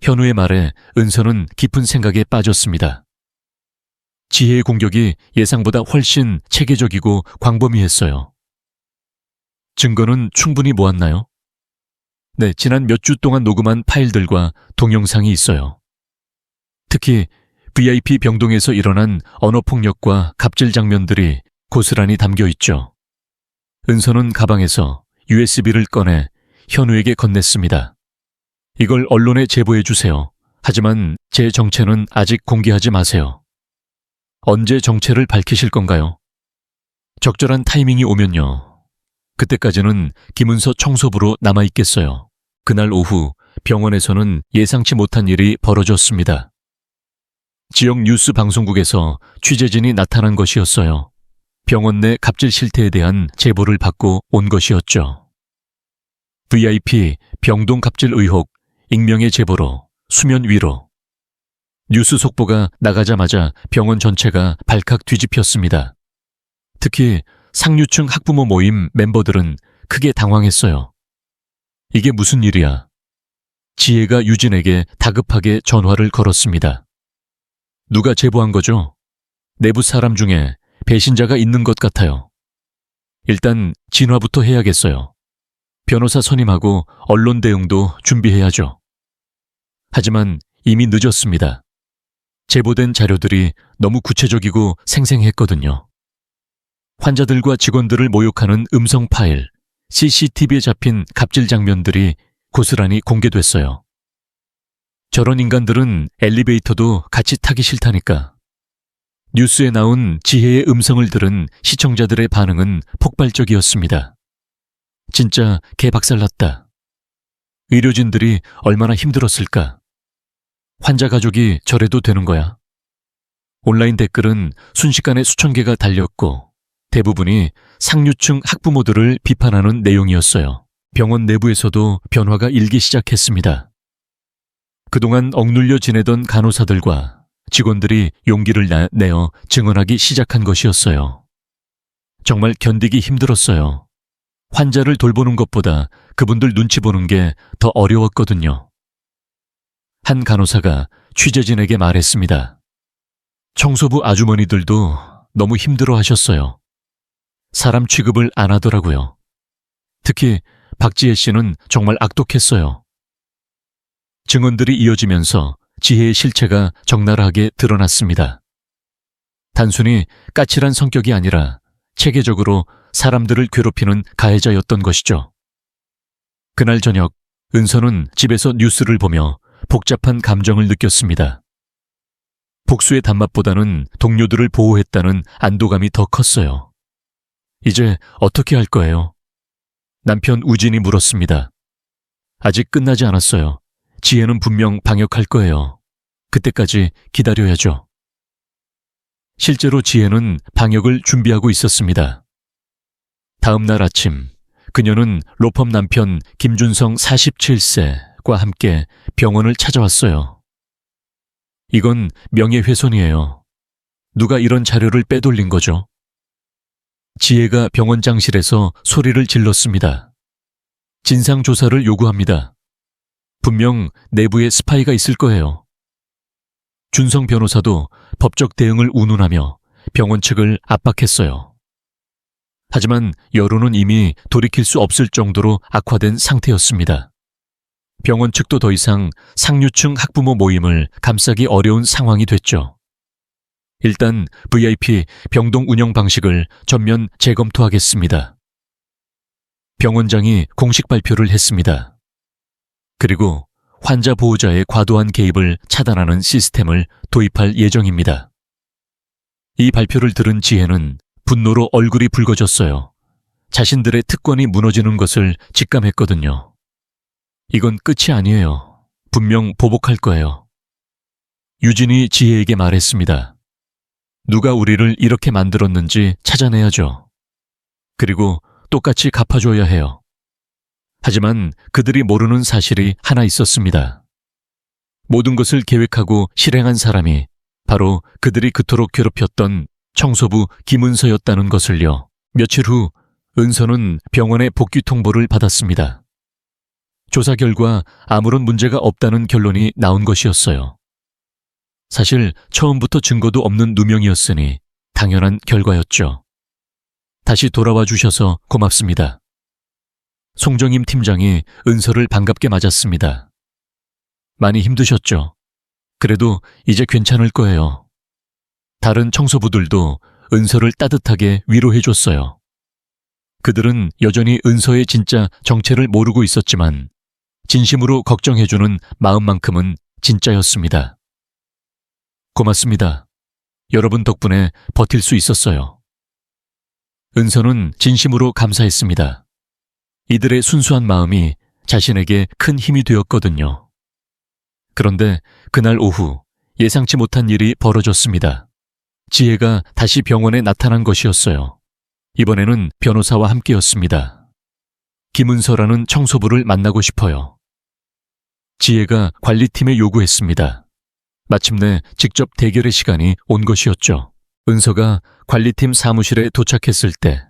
현우의 말에 은서는 깊은 생각에 빠졌습니다. 지혜의 공격이 예상보다 훨씬 체계적이고 광범위했어요. 증거는 충분히 모았나요? 네, 지난 몇 주 동안 녹음한 파일들과 동영상이 있어요. 특히 VIP 병동에서 일어난 언어폭력과 갑질 장면들이 고스란히 담겨 있죠. 은서는 가방에서 USB를 꺼내 현우에게 건넸습니다. 이걸 언론에 제보해 주세요. 하지만 제 정체는 아직 공개하지 마세요. 언제 정체를 밝히실 건가요? 적절한 타이밍이 오면요. 그때까지는 김은서 청소부로 남아있겠어요. 그날 오후 병원에서는 예상치 못한 일이 벌어졌습니다. 지역 뉴스 방송국에서 취재진이 나타난 것이었어요. 병원 내 갑질 실태에 대한 제보를 받고 온 것이었죠. VIP 병동 갑질 의혹, 익명의 제보로 수면 위로. 뉴스 속보가 나가자마자 병원 전체가 발칵 뒤집혔습니다. 특히 상류층 학부모 모임 멤버들은 크게 당황했어요. 이게 무슨 일이야? 지혜가 유진에게 다급하게 전화를 걸었습니다. 누가 제보한 거죠? 내부 사람 중에 배신자가 있는 것 같아요. 일단 진화부터 해야겠어요. 변호사 선임하고 언론 대응도 준비해야죠. 하지만 이미 늦었습니다. 제보된 자료들이 너무 구체적이고 생생했거든요. 환자들과 직원들을 모욕하는 음성 파일, CCTV에 잡힌 갑질 장면들이 고스란히 공개됐어요. 저런 인간들은 엘리베이터도 같이 타기 싫다니까. 뉴스에 나온 지혜의 음성을 들은 시청자들의 반응은 폭발적이었습니다. 진짜 개박살났다. 의료진들이 얼마나 힘들었을까. 환자 가족이 저래도 되는 거야. 온라인 댓글은 순식간에 수천 개가 달렸고 대부분이 상류층 학부모들을 비판하는 내용이었어요. 병원 내부에서도 변화가 일기 시작했습니다. 그동안 억눌려 지내던 간호사들과 직원들이 용기를 내어 증언하기 시작한 것이었어요. 정말 견디기 힘들었어요. 환자를 돌보는 것보다 그분들 눈치 보는 게 더 어려웠거든요. 한 간호사가 취재진에게 말했습니다. 청소부 아주머니들도 너무 힘들어 하셨어요. 사람 취급을 안 하더라고요. 특히 박지혜 씨는 정말 악독했어요. 증언들이 이어지면서 지혜의 실체가 적나라하게 드러났습니다. 단순히 까칠한 성격이 아니라 체계적으로 사람들을 괴롭히는 가해자였던 것이죠. 그날 저녁 은서는 집에서 뉴스를 보며 복잡한 감정을 느꼈습니다. 복수의 단맛보다는 동료들을 보호했다는 안도감이 더 컸어요. 이제 어떻게 할 거예요? 남편 우진이 물었습니다. 아직 끝나지 않았어요. 지혜는 분명 방역할 거예요. 그때까지 기다려야죠. 실제로 지혜는 방역을 준비하고 있었습니다. 다음 날 아침, 그녀는 로펌 남편 김준성 47세과 함께 병원을 찾아왔어요. 이건 명예훼손이에요. 누가 이런 자료를 빼돌린 거죠? 지혜가 병원장실에서 소리를 질렀습니다. 진상조사를 요구합니다. 분명 내부에 스파이가 있을 거예요. 준성 변호사도 법적 대응을 운운하며 병원 측을 압박했어요. 하지만 여론은 이미 돌이킬 수 없을 정도로 악화된 상태였습니다. 병원 측도 더 이상 상류층 학부모 모임을 감싸기 어려운 상황이 됐죠. 일단 VIP 병동 운영 방식을 전면 재검토하겠습니다. 병원장이 공식 발표를 했습니다. 그리고 환자 보호자의 과도한 개입을 차단하는 시스템을 도입할 예정입니다. 이 발표를 들은 지혜는 분노로 얼굴이 붉어졌어요. 자신들의 특권이 무너지는 것을 직감했거든요. 이건 끝이 아니에요. 분명 보복할 거예요. 유진이 지혜에게 말했습니다. 누가 우리를 이렇게 만들었는지 찾아내야죠. 그리고 똑같이 갚아줘야 해요. 하지만 그들이 모르는 사실이 하나 있었습니다. 모든 것을 계획하고 실행한 사람이 바로 그들이 그토록 괴롭혔던 청소부 김은서였다는 것을요. 며칠 후 은서는 병원의 복귀 통보를 받았습니다. 조사 결과 아무런 문제가 없다는 결론이 나온 것이었어요. 사실 처음부터 증거도 없는 누명이었으니 당연한 결과였죠. 다시 돌아와 주셔서 고맙습니다. 송정임 팀장이 은서를 반갑게 맞았습니다. 많이 힘드셨죠? 그래도 이제 괜찮을 거예요. 다른 청소부들도 은서를 따뜻하게 위로해줬어요. 그들은 여전히 은서의 진짜 정체를 모르고 있었지만 진심으로 걱정해주는 마음만큼은 진짜였습니다. 고맙습니다. 여러분 덕분에 버틸 수 있었어요. 은서는 진심으로 감사했습니다. 이들의 순수한 마음이 자신에게 큰 힘이 되었거든요. 그런데 그날 오후 예상치 못한 일이 벌어졌습니다. 지혜가 다시 병원에 나타난 것이었어요. 이번에는 변호사와 함께였습니다. 김은서라는 청소부를 만나고 싶어요. 지혜가 관리팀에 요구했습니다. 마침내 직접 대결의 시간이 온 것이었죠. 은서가 관리팀 사무실에 도착했을 때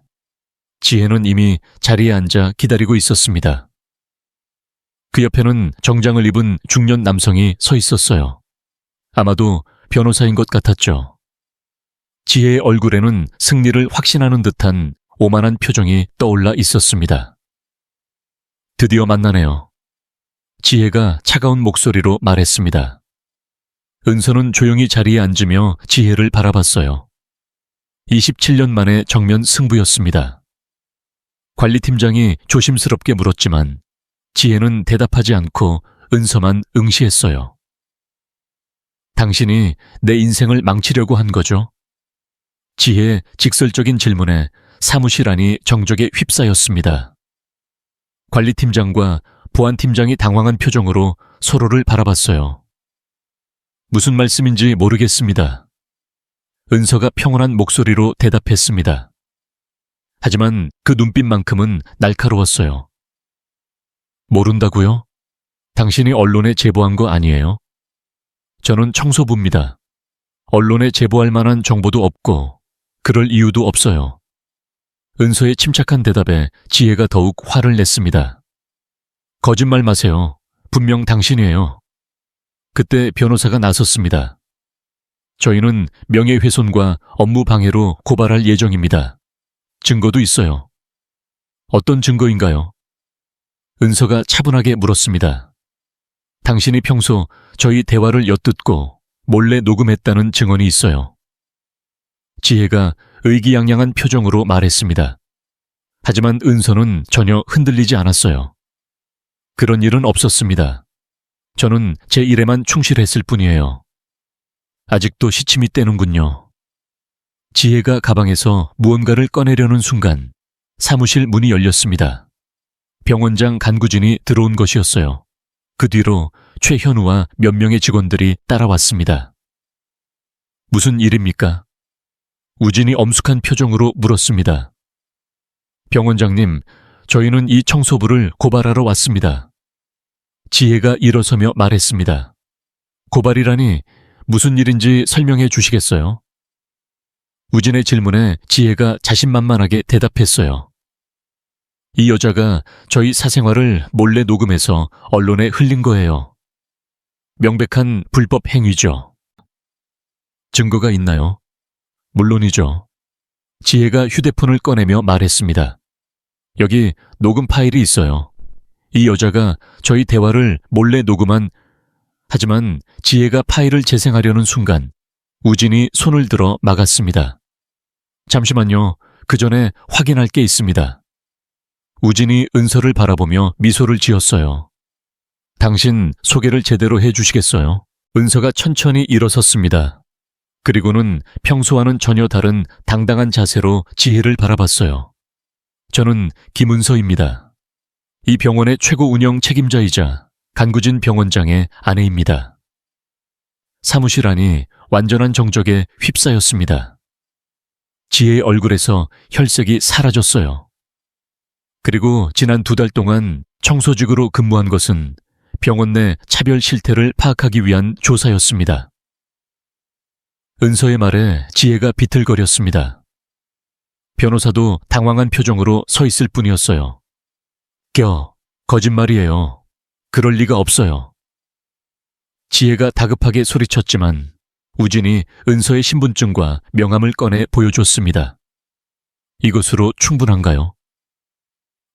지혜는 이미 자리에 앉아 기다리고 있었습니다. 그 옆에는 정장을 입은 중년 남성이 서 있었어요. 아마도 변호사인 것 같았죠. 지혜의 얼굴에는 승리를 확신하는 듯한 오만한 표정이 떠올라 있었습니다. 드디어 만나네요. 지혜가 차가운 목소리로 말했습니다. 은서는 조용히 자리에 앉으며 지혜를 바라봤어요. 27년 만에 정면 승부였습니다. 관리팀장이 조심스럽게 물었지만 지혜는 대답하지 않고 은서만 응시했어요. 당신이 내 인생을 망치려고 한 거죠? 지혜의 직설적인 질문에 사무실 안이 정적에 휩싸였습니다. 관리팀장과 보안팀장이 당황한 표정으로 서로를 바라봤어요. 무슨 말씀인지 모르겠습니다. 은서가 평온한 목소리로 대답했습니다. 하지만 그 눈빛만큼은 날카로웠어요. 모른다고요? 당신이 언론에 제보한 거 아니에요? 저는 청소부입니다. 언론에 제보할 만한 정보도 없고 그럴 이유도 없어요. 은서의 침착한 대답에 지혜가 더욱 화를 냈습니다. 거짓말 마세요. 분명 당신이에요. 그때 변호사가 나섰습니다. 저희는 명예훼손과 업무방해로 고발할 예정입니다. 증거도 있어요. 어떤 증거인가요? 은서가 차분하게 물었습니다. 당신이 평소 저희 대화를 엿듣고 몰래 녹음했다는 증언이 있어요. 지혜가 의기양양한 표정으로 말했습니다. 하지만 은서는 전혀 흔들리지 않았어요. 그런 일은 없었습니다. 저는 제 일에만 충실했을 뿐이에요. 아직도 시침이 떼는군요. 지혜가 가방에서 무언가를 꺼내려는 순간 사무실 문이 열렸습니다. 병원장 간구진이 들어온 것이었어요. 그 뒤로 최현우와 몇 명의 직원들이 따라왔습니다. 무슨 일입니까? 우진이 엄숙한 표정으로 물었습니다. 병원장님, 저희는 이 청소부를 고발하러 왔습니다. 지혜가 일어서며 말했습니다. 고발이라니 무슨 일인지 설명해 주시겠어요? 우진의 질문에 지혜가 자신만만하게 대답했어요. 이 여자가 저희 사생활을 몰래 녹음해서 언론에 흘린 거예요. 명백한 불법 행위죠. 증거가 있나요? 물론이죠. 지혜가 휴대폰을 꺼내며 말했습니다. 여기 녹음 파일이 있어요. 이 여자가 저희 대화를 몰래 녹음한. 하지만 지혜가 파일을 재생하려는 순간 우진이 손을 들어 막았습니다. 잠시만요. 그 전에 확인할 게 있습니다. 우진이 은서를 바라보며 미소를 지었어요. 당신 소개를 제대로 해 주시겠어요? 은서가 천천히 일어섰습니다. 그리고는 평소와는 전혀 다른 당당한 자세로 지혜를 바라봤어요. 저는 김은서입니다. 이 병원의 최고 운영 책임자이자 간구진 병원장의 아내입니다. 사무실 안이 완전한 정적에 휩싸였습니다. 지혜의 얼굴에서 혈색이 사라졌어요. 그리고 지난 2달 동안 청소직으로 근무한 것은 병원 내 차별 실태를 파악하기 위한 조사였습니다. 은서의 말에 지혜가 비틀거렸습니다. 변호사도 당황한 표정으로 서 있을 뿐이었어요. 거짓말이에요. 그럴 리가 없어요. 지혜가 다급하게 소리쳤지만 우진이 은서의 신분증과 명함을 꺼내 보여줬습니다. 이것으로 충분한가요?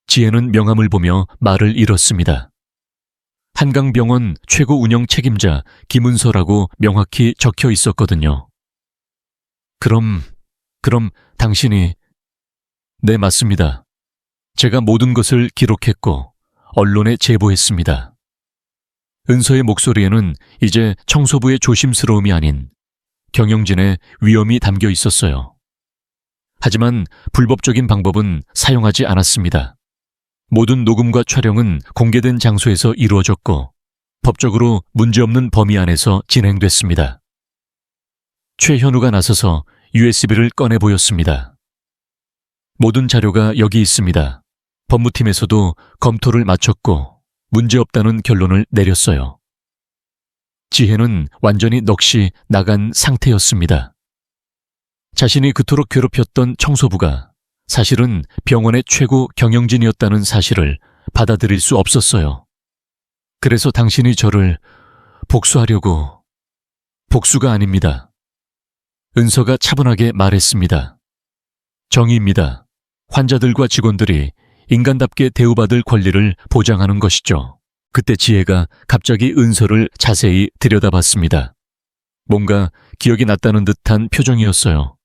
지혜는 명함을 보며 말을 잃었습니다. 한강병원 최고 운영 책임자 김은서라고 명확히 적혀 있었거든요. 그럼 당신이... 네, 맞습니다. 제가 모든 것을 기록했고 언론에 제보했습니다. 은서의 목소리에는 이제 청소부의 조심스러움이 아닌 경영진의 위험이 담겨 있었어요. 하지만 불법적인 방법은 사용하지 않았습니다. 모든 녹음과 촬영은 공개된 장소에서 이루어졌고 법적으로 문제없는 범위 안에서 진행됐습니다. 최현우가 나서서 USB를 꺼내 보였습니다. 모든 자료가 여기 있습니다. 법무팀에서도 검토를 마쳤고 문제없다는 결론을 내렸어요. 지혜는 완전히 넋이 나간 상태였습니다. 자신이 그토록 괴롭혔던 청소부가 사실은 병원의 최고 경영진이었다는 사실을 받아들일 수 없었어요. 그래서 당신이 저를 복수하려고... 복수가 아닙니다. 은서가 차분하게 말했습니다. 정의입니다. 환자들과 직원들이 인간답게 대우받을 권리를 보장하는 것이죠. 그때 지혜가 갑자기 은서를 자세히 들여다봤습니다. 뭔가 기억이 났다는 듯한 표정이었어요.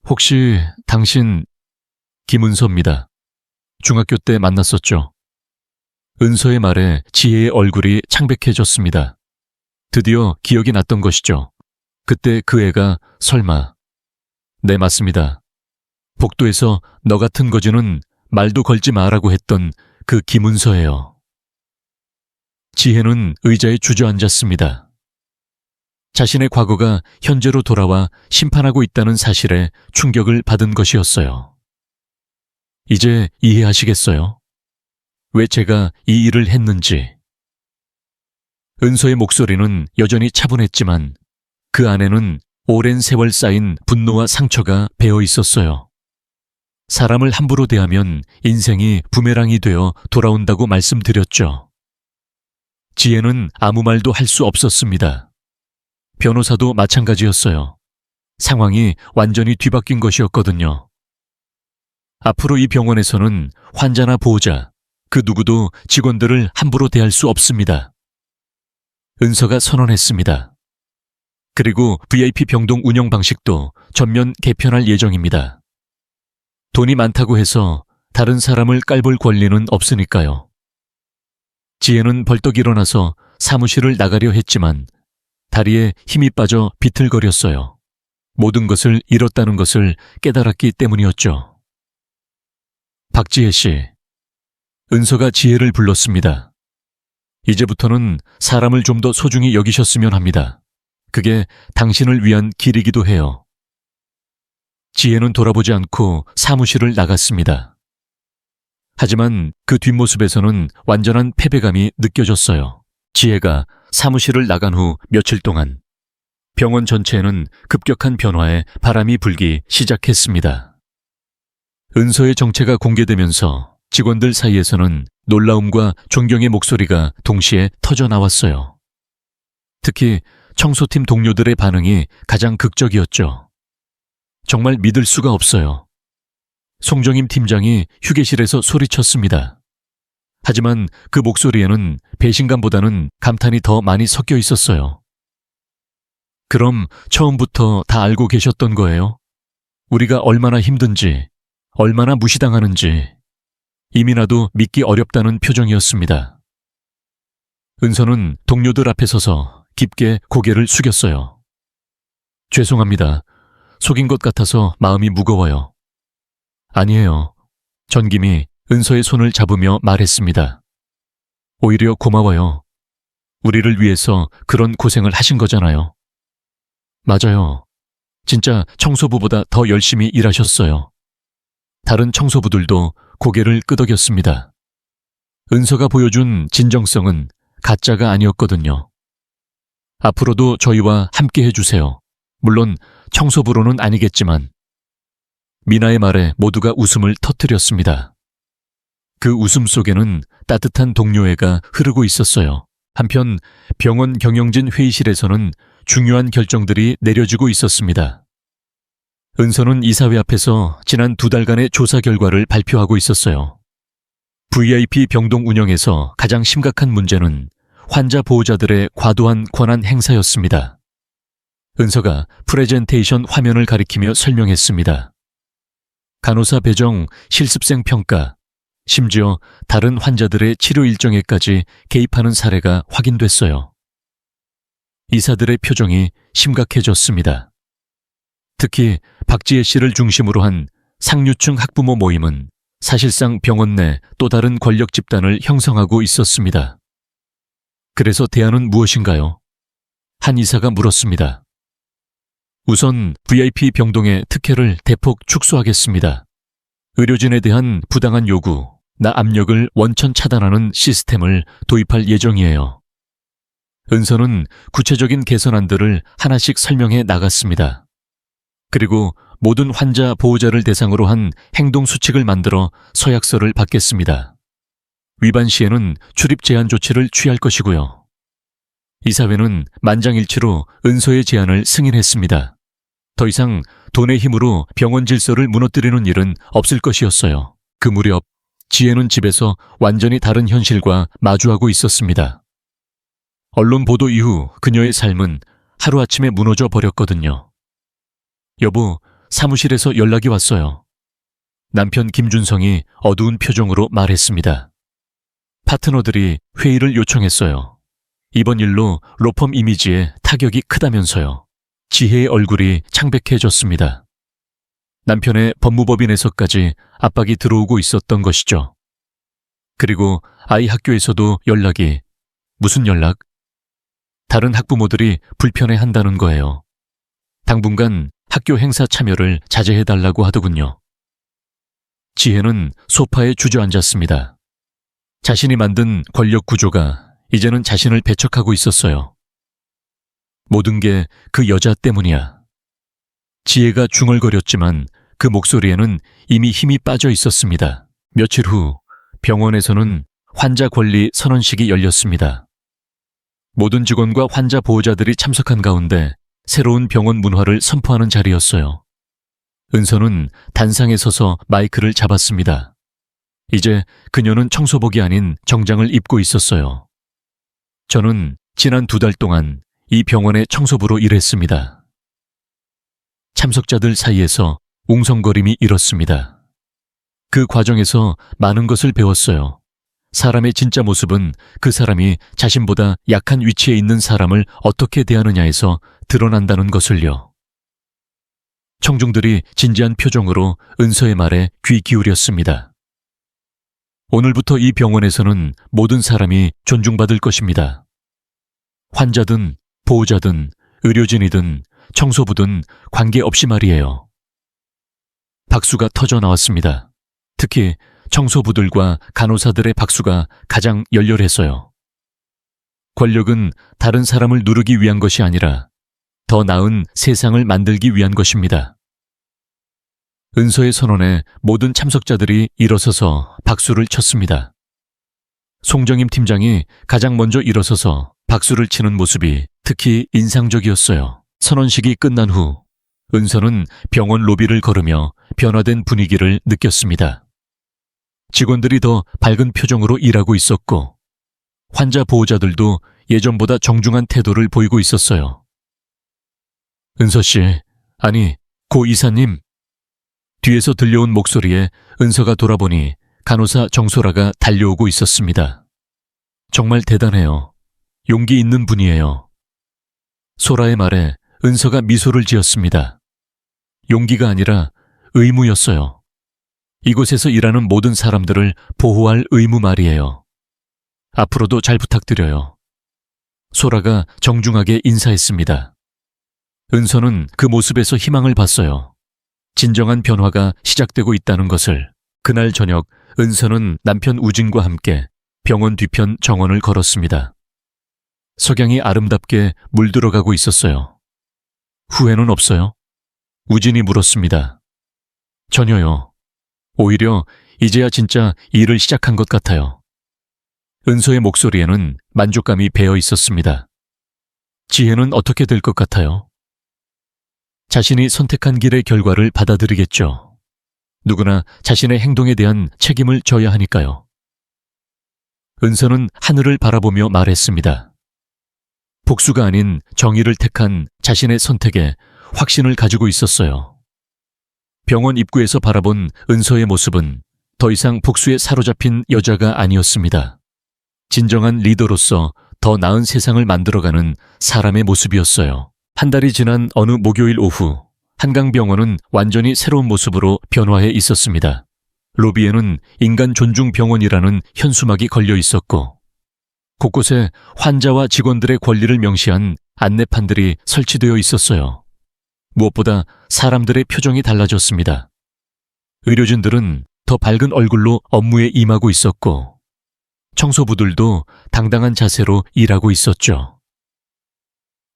혹시 당신 김은서입니다. 중학교 때 만났었죠. 은서의 말에 지혜의 얼굴이 창백해졌습니다. 드디어 기억이 났던 것이죠. 그때 그 애가 설마. 네, 맞습니다. 복도에서 너 같은 거지는 말도 걸지 마라고 했던 그 김은서예요. 지혜는 의자에 주저앉았습니다. 자신의 과거가 현재로 돌아와 심판하고 있다는 사실에 충격을 받은 것이었어요. 이제 이해하시겠어요? 왜 제가 이 일을 했는지. 은서의 목소리는 여전히 차분했지만 그 안에는 오랜 세월 쌓인 분노와 상처가 배어 있었어요. 사람을 함부로 대하면 인생이 부메랑이 되어 돌아온다고 말씀드렸죠. 지혜는 아무 말도 할 수 없었습니다. 변호사도 마찬가지였어요. 상황이 완전히 뒤바뀐 것이었거든요. 앞으로 이 병원에서는 환자나 보호자, 그 누구도 직원들을 함부로 대할 수 없습니다. 은서가 선언했습니다. 그리고 VIP 병동 운영 방식도 전면 개편할 예정입니다. 돈이 많다고 해서 다른 사람을 깔볼 권리는 없으니까요. 지혜는 벌떡 일어나서 사무실을 나가려 했지만 다리에 힘이 빠져 비틀거렸어요. 모든 것을 잃었다는 것을 깨달았기 때문이었죠. 박지혜 씨. 은서가 지혜를 불렀습니다. 이제부터는 사람을 좀 더 소중히 여기셨으면 합니다. 그게 당신을 위한 길이기도 해요. 지혜는 돌아보지 않고 사무실을 나갔습니다. 하지만 그 뒷모습에서는 완전한 패배감이 느껴졌어요. 지혜가 사무실을 나간 후 며칠 동안 병원 전체에는 급격한 변화에 바람이 불기 시작했습니다. 은서의 정체가 공개되면서 직원들 사이에서는 놀라움과 존경의 목소리가 동시에 터져 나왔어요. 특히 청소팀 동료들의 반응이 가장 극적이었죠. 정말 믿을 수가 없어요. 송정임 팀장이 휴게실에서 소리쳤습니다. 하지만 그 목소리에는 배신감보다는 감탄이 더 많이 섞여 있었어요. 그럼 처음부터 다 알고 계셨던 거예요? 우리가 얼마나 힘든지, 얼마나 무시당하는지 이미나도 믿기 어렵다는 표정이었습니다. 은서는 동료들 앞에 서서 깊게 고개를 숙였어요. 죄송합니다. 속인 것 같아서 마음이 무거워요. 아니에요. 전김이 은서의 손을 잡으며 말했습니다. 오히려 고마워요. 우리를 위해서 그런 고생을 하신 거잖아요. 맞아요. 진짜 청소부보다 더 열심히 일하셨어요. 다른 청소부들도 고개를 끄덕였습니다. 은서가 보여준 진정성은 가짜가 아니었거든요. 앞으로도 저희와 함께 해주세요. 물론 청소부로는 아니겠지만. 미나의 말에 모두가 웃음을 터뜨렸습니다. 그 웃음 속에는 따뜻한 동료애가 흐르고 있었어요. 한편 병원 경영진 회의실에서는 중요한 결정들이 내려지고 있었습니다. 은서는 이사회 앞에서 지난 2달간의 조사 결과를 발표하고 있었어요. VIP 병동 운영에서 가장 심각한 문제는 환자 보호자들의 과도한 권한 행사였습니다. 은서가 프레젠테이션 화면을 가리키며 설명했습니다. 간호사 배정, 실습생 평가, 심지어 다른 환자들의 치료 일정에까지 개입하는 사례가 확인됐어요. 이사들의 표정이 심각해졌습니다. 특히 박지혜 씨를 중심으로 한 상류층 학부모 모임은 사실상 병원 내 또 다른 권력 집단을 형성하고 있었습니다. 그래서 대안은 무엇인가요? 한 이사가 물었습니다. 우선 VIP 병동의 특혜를 대폭 축소하겠습니다. 의료진에 대한 부당한 요구, 압력을 원천 차단하는 시스템을 도입할 예정이에요. 은서는 구체적인 개선안들을 하나씩 설명해 나갔습니다. 그리고 모든 환자 보호자를 대상으로 한 행동수칙을 만들어 서약서를 받겠습니다. 위반 시에는 출입 제한 조치를 취할 것이고요. 이사회는 만장일치로 은서의 제안을 승인했습니다. 더 이상 돈의 힘으로 병원 질서를 무너뜨리는 일은 없을 것이었어요. 그 무렵 지혜는 집에서 완전히 다른 현실과 마주하고 있었습니다. 언론 보도 이후 그녀의 삶은 하루아침에 무너져 버렸거든요. 여보, 사무실에서 연락이 왔어요. 남편 김준성이 어두운 표정으로 말했습니다. 파트너들이 회의를 요청했어요. 이번 일로 로펌 이미지에 타격이 크다면서요. 지혜의 얼굴이 창백해졌습니다. 남편의 법무법인에서까지 압박이 들어오고 있었던 것이죠. 그리고 아이 학교에서도 연락이, 무슨 연락? 다른 학부모들이 불편해한다는 거예요. 당분간 학교 행사 참여를 자제해달라고 하더군요. 지혜는 소파에 주저앉았습니다. 자신이 만든 권력 구조가 이제는 자신을 배척하고 있었어요. 모든 게 그 여자 때문이야. 지혜가 중얼거렸지만 그 목소리에는 이미 힘이 빠져 있었습니다. 며칠 후 병원에서는 환자 권리 선언식이 열렸습니다. 모든 직원과 환자 보호자들이 참석한 가운데 새로운 병원 문화를 선포하는 자리였어요. 은서는 단상에 서서 마이크를 잡았습니다. 이제 그녀는 청소복이 아닌 정장을 입고 있었어요. 저는 지난 2달 동안 이 병원의 청소부로 일했습니다. 참석자들 사이에서 웅성거림이 일었습니다. 그 과정에서 많은 것을 배웠어요. 사람의 진짜 모습은 그 사람이 자신보다 약한 위치에 있는 사람을 어떻게 대하느냐에서 드러난다는 것을요. 청중들이 진지한 표정으로 은서의 말에 귀 기울였습니다. 오늘부터 이 병원에서는 모든 사람이 존중받을 것입니다. 환자든 보호자든 의료진이든 청소부든 관계없이 말이에요. 박수가 터져 나왔습니다. 특히 청소부들과 간호사들의 박수가 가장 열렬했어요. 권력은 다른 사람을 누르기 위한 것이 아니라 더 나은 세상을 만들기 위한 것입니다. 은서의 선언에 모든 참석자들이 일어서서 박수를 쳤습니다. 송정임 팀장이 가장 먼저 일어서서 박수를 치는 모습이 특히 인상적이었어요. 선언식이 끝난 후 은서는 병원 로비를 걸으며 변화된 분위기를 느꼈습니다. 직원들이 더 밝은 표정으로 일하고 있었고 환자 보호자들도 예전보다 정중한 태도를 보이고 있었어요. 은서 씨, 아니, 고 이사님. 뒤에서 들려온 목소리에 은서가 돌아보니 간호사 정소라가 달려오고 있었습니다. 정말 대단해요. 용기 있는 분이에요. 소라의 말에 은서가 미소를 지었습니다. 용기가 아니라 의무였어요. 이곳에서 일하는 모든 사람들을 보호할 의무 말이에요. 앞으로도 잘 부탁드려요. 소라가 정중하게 인사했습니다. 은서는 그 모습에서 희망을 봤어요. 진정한 변화가 시작되고 있다는 것을. 그날 저녁 은서는 남편 우진과 함께 병원 뒤편 정원을 걸었습니다. 석양이 아름답게 물들어가고 있었어요. 후회는 없어요? 우진이 물었습니다. 전혀요. 오히려 이제야 진짜 일을 시작한 것 같아요. 은서의 목소리에는 만족감이 배어 있었습니다. 지혜는 어떻게 될 것 같아요? 자신이 선택한 길의 결과를 받아들이겠죠. 누구나 자신의 행동에 대한 책임을 져야 하니까요. 은서는 하늘을 바라보며 말했습니다. 복수가 아닌 정의를 택한 자신의 선택에 확신을 가지고 있었어요. 병원 입구에서 바라본 은서의 모습은 더 이상 복수에 사로잡힌 여자가 아니었습니다. 진정한 리더로서 더 나은 세상을 만들어가는 사람의 모습이었어요. 한 달이 지난 어느 목요일 오후, 한강병원은 완전히 새로운 모습으로 변화해 있었습니다. 로비에는 인간 존중 병원이라는 현수막이 걸려 있었고, 곳곳에 환자와 직원들의 권리를 명시한 안내판들이 설치되어 있었어요. 무엇보다 사람들의 표정이 달라졌습니다. 의료진들은 더 밝은 얼굴로 업무에 임하고 있었고, 청소부들도 당당한 자세로 일하고 있었죠.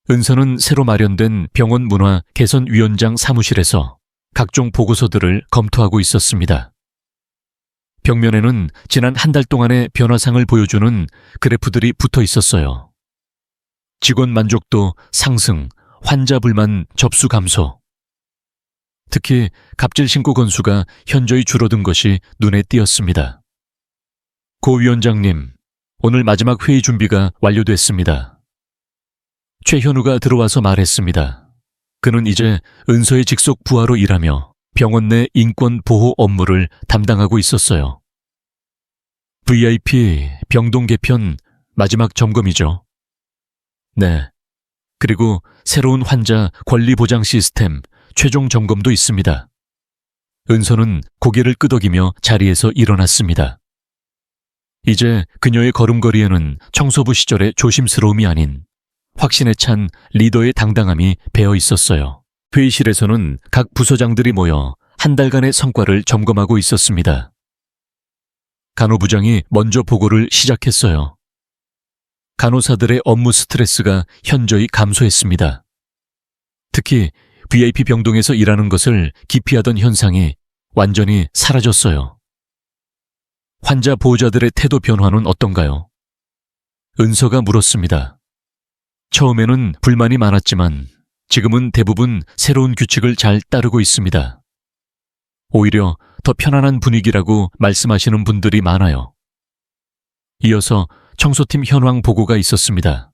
은서는 새로 마련된 병원 문화 개선위원장 사무실에서 각종 보고서들을 검토하고 있었습니다. 벽면에는 지난 한 달 동안의 변화상을 보여주는 그래프들이 붙어 있었어요. 직원 만족도 상승, 환자 불만 접수 감소. 특히 갑질 신고 건수가 현저히 줄어든 것이 눈에 띄었습니다. 고 위원장님, 오늘 마지막 회의 준비가 완료됐습니다. 최현우가 들어와서 말했습니다. 그는 이제 은서의 직속 부하로 일하며 병원 내 인권 보호 업무를 담당하고 있었어요. VIP 병동 개편 마지막 점검이죠. 네. 그리고 새로운 환자 권리 보장 시스템 최종 점검도 있습니다. 은서는 고개를 끄덕이며 자리에서 일어났습니다. 이제 그녀의 걸음걸이에는 청소부 시절의 조심스러움이 아닌 확신에 찬 리더의 당당함이 배어 있었어요. 회의실에서는 각 부서장들이 모여 한 달간의 성과를 점검하고 있었습니다. 간호부장이 먼저 보고를 시작했어요. 간호사들의 업무 스트레스가 현저히 감소했습니다. 특히 VIP 병동에서 일하는 것을 기피하던 현상이 완전히 사라졌어요. 환자 보호자들의 태도 변화는 어떤가요? 은서가 물었습니다. 처음에는 불만이 많았지만 지금은 대부분 새로운 규칙을 잘 따르고 있습니다. 오히려 더 편안한 분위기라고 말씀하시는 분들이 많아요. 이어서 청소팀 현황 보고가 있었습니다.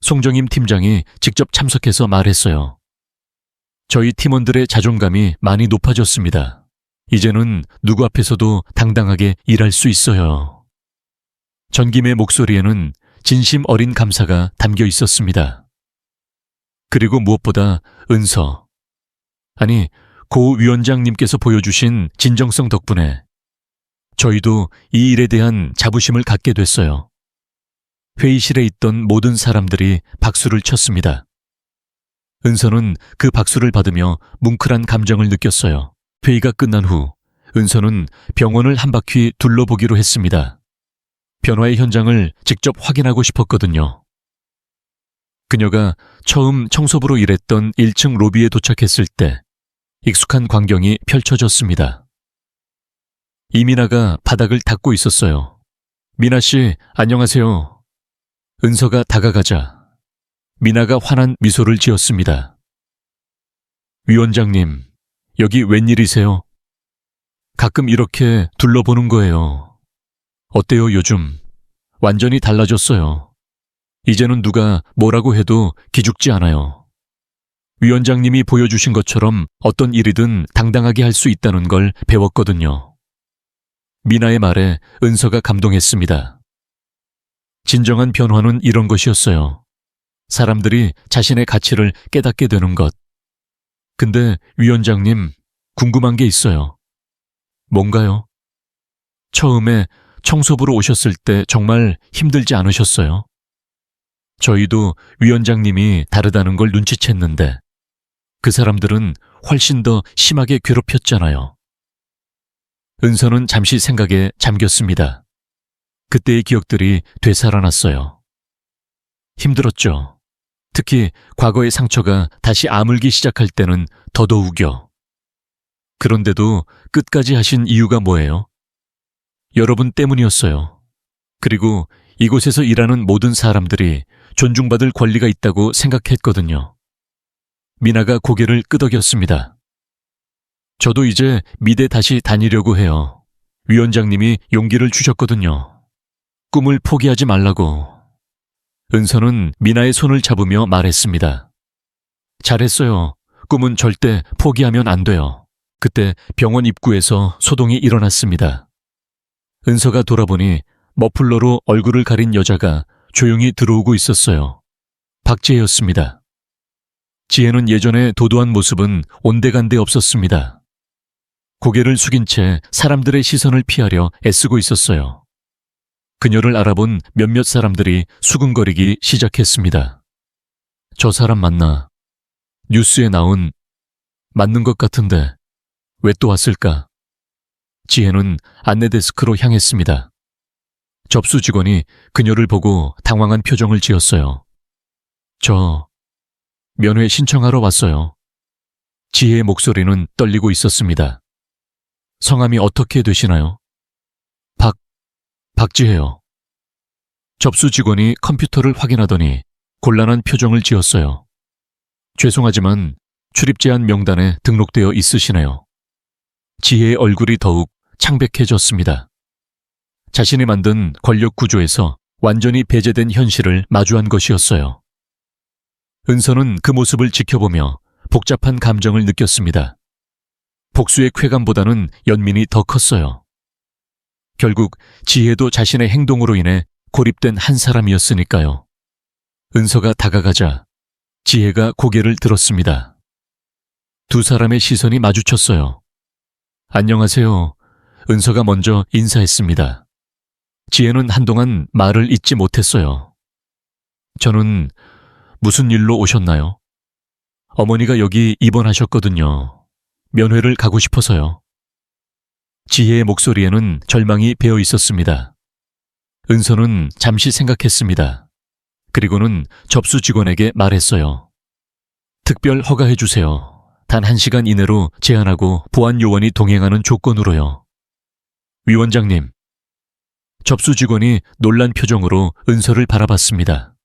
송정임 팀장이 직접 참석해서 말했어요. 저희 팀원들의 자존감이 많이 높아졌습니다. 이제는 누구 앞에서도 당당하게 일할 수 있어요. 전김의 목소리에는 진심 어린 감사가 담겨 있었습니다. 그리고 무엇보다 은서, 아니 고 위원장님께서 보여주신 진정성 덕분에 저희도 이 일에 대한 자부심을 갖게 됐어요. 회의실에 있던 모든 사람들이 박수를 쳤습니다. 은서는 그 박수를 받으며 뭉클한 감정을 느꼈어요. 회의가 끝난 후 은서는 병원을 한 바퀴 둘러보기로 했습니다. 변화의 현장을 직접 확인하고 싶었거든요. 그녀가 처음 청소부로 일했던 1층 로비에 도착했을 때 익숙한 광경이 펼쳐졌습니다. 이민아가 바닥을 닦고 있었어요. 미나 씨, 안녕하세요. 은서가 다가가자 미나가 환한 미소를 지었습니다. 위원장님, 여기 웬일이세요? 가끔 이렇게 둘러보는 거예요. 어때요, 요즘? 완전히 달라졌어요. 이제는 누가 뭐라고 해도 기죽지 않아요. 위원장님이 보여주신 것처럼 어떤 일이든 당당하게 할 수 있다는 걸 배웠거든요. 미나의 말에 은서가 감동했습니다. 진정한 변화는 이런 것이었어요. 사람들이 자신의 가치를 깨닫게 되는 것. 근데 위원장님, 궁금한 게 있어요. 뭔가요? 처음에 청소부로 오셨을 때 정말 힘들지 않으셨어요? 저희도 위원장님이 다르다는 걸 눈치챘는데 그 사람들은 훨씬 더 심하게 괴롭혔잖아요. 은서는 잠시 생각에 잠겼습니다. 그때의 기억들이 되살아났어요. 힘들었죠. 특히 과거의 상처가 다시 아물기 시작할 때는 더더욱요. 그런데도 끝까지 하신 이유가 뭐예요? 여러분 때문이었어요. 그리고 이곳에서 일하는 모든 사람들이 존중받을 권리가 있다고 생각했거든요. 미나가 고개를 끄덕였습니다. 저도 이제 미대 다시 다니려고 해요. 위원장님이 용기를 주셨거든요. 꿈을 포기하지 말라고. 은서는 미나의 손을 잡으며 말했습니다. 잘했어요. 꿈은 절대 포기하면 안 돼요. 그때 병원 입구에서 소동이 일어났습니다. 은서가 돌아보니 머플러로 얼굴을 가린 여자가 조용히 들어오고 있었어요. 박지혜였습니다. 지혜는 예전의 도도한 모습은 온데간데 없었습니다. 고개를 숙인 채 사람들의 시선을 피하려 애쓰고 있었어요. 그녀를 알아본 몇몇 사람들이 수근거리기 시작했습니다. 저 사람 맞나? 뉴스에 나온 맞는 것 같은데 왜 또 왔을까? 지혜는 안내데스크로 향했습니다. 접수 직원이 그녀를 보고 당황한 표정을 지었어요. 저 면회 신청하러 왔어요. 지혜의 목소리는 떨리고 있었습니다. 성함이 어떻게 되시나요? 박지혜요. 접수 직원이 컴퓨터를 확인하더니 곤란한 표정을 지었어요. 죄송하지만 출입 제한 명단에 등록되어 있으시네요. 지혜의 얼굴이 더욱 창백해졌습니다. 자신이 만든 권력 구조에서 완전히 배제된 현실을 마주한 것이었어요. 은서는 그 모습을 지켜보며 복잡한 감정을 느꼈습니다. 복수의 쾌감보다는 연민이 더 컸어요. 결국 지혜도 자신의 행동으로 인해 고립된 한 사람이었으니까요. 은서가 다가가자 지혜가 고개를 들었습니다. 두 사람의 시선이 마주쳤어요. 안녕하세요. 은서가 먼저 인사했습니다. 지혜는 한동안 말을 잇지 못했어요. 저는 무슨 일로 오셨나요? 어머니가 여기 입원하셨거든요. 면회를 가고 싶어서요. 지혜의 목소리에는 절망이 배어 있었습니다. 은서는 잠시 생각했습니다. 그리고는 접수 직원에게 말했어요. 특별 허가해 주세요. 단 1시간 이내로 제한하고 보안 요원이 동행하는 조건으로요. 위원장님. 접수 직원이 놀란 표정으로 은서를 바라봤습니다.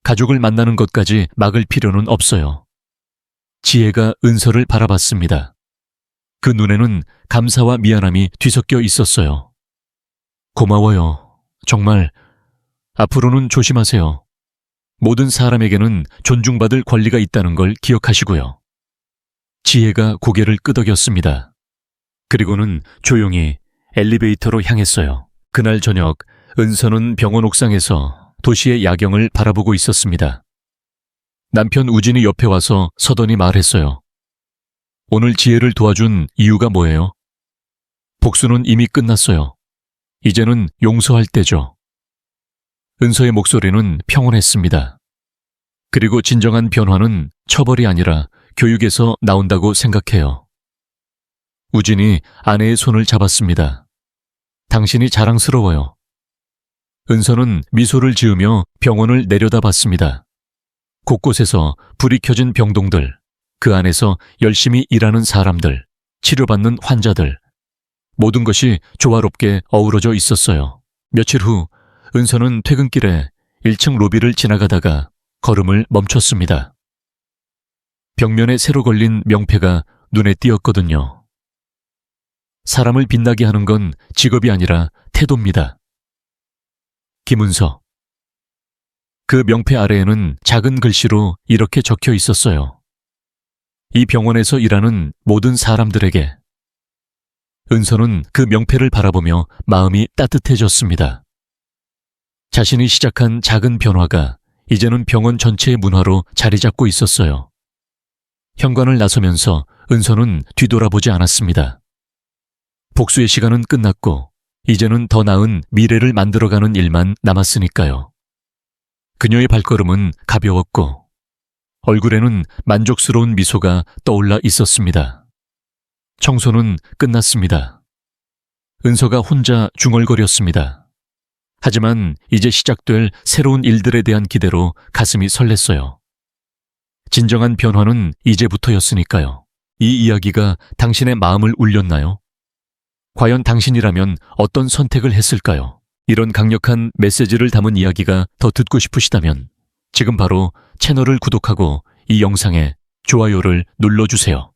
가족을 만나는 것까지 막을 필요는 없어요. 지혜가 은서를 바라봤습니다. 그 눈에는 감사와 미안함이 뒤섞여 있었어요. 고마워요. 정말 앞으로는 조심하세요. 모든 사람에게는 존중받을 권리가 있다는 걸 기억하시고요. 지혜가 고개를 끄덕였습니다. 그리고는 조용히 엘리베이터로 향했어요. 그날 저녁 은서는 병원 옥상에서 도시의 야경을 바라보고 있었습니다. 남편 우진이 옆에 와서 서더니 말했어요. 오늘 지혜를 도와준 이유가 뭐예요? 복수는 이미 끝났어요. 이제는 용서할 때죠. 은서의 목소리는 평온했습니다. 그리고 진정한 변화는 처벌이 아니라 교육에서 나온다고 생각해요. 우진이 아내의 손을 잡았습니다. 당신이 자랑스러워요. 은서는 미소를 지으며 병원을 내려다봤습니다. 곳곳에서 불이 켜진 병동들, 그 안에서 열심히 일하는 사람들, 치료받는 환자들, 모든 것이 조화롭게 어우러져 있었어요. 며칠 후 은서는 퇴근길에 1층 로비를 지나가다가 걸음을 멈췄습니다. 벽면에 새로 걸린 명패가 눈에 띄었거든요. 사람을 빛나게 하는 건 직업이 아니라 태도입니다. 김은서. 그 명패 아래에는 작은 글씨로 이렇게 적혀 있었어요. 이 병원에서 일하는 모든 사람들에게. 은서는 그 명패를 바라보며 마음이 따뜻해졌습니다. 자신이 시작한 작은 변화가 이제는 병원 전체의 문화로 자리 잡고 있었어요. 현관을 나서면서 은서는 뒤돌아보지 않았습니다. 복수의 시간은 끝났고 이제는 더 나은 미래를 만들어가는 일만 남았으니까요. 그녀의 발걸음은 가벼웠고 얼굴에는 만족스러운 미소가 떠올라 있었습니다. 청소는 끝났습니다. 은서가 혼자 중얼거렸습니다. 하지만 이제 시작될 새로운 일들에 대한 기대로 가슴이 설렜어요. 진정한 변화는 이제부터였으니까요. 이 이야기가 당신의 마음을 울렸나요? 과연 당신이라면 어떤 선택을 했을까요? 이런 강력한 메시지를 담은 이야기가 더 듣고 싶으시다면 지금 바로 채널을 구독하고 이 영상에 좋아요를 눌러주세요.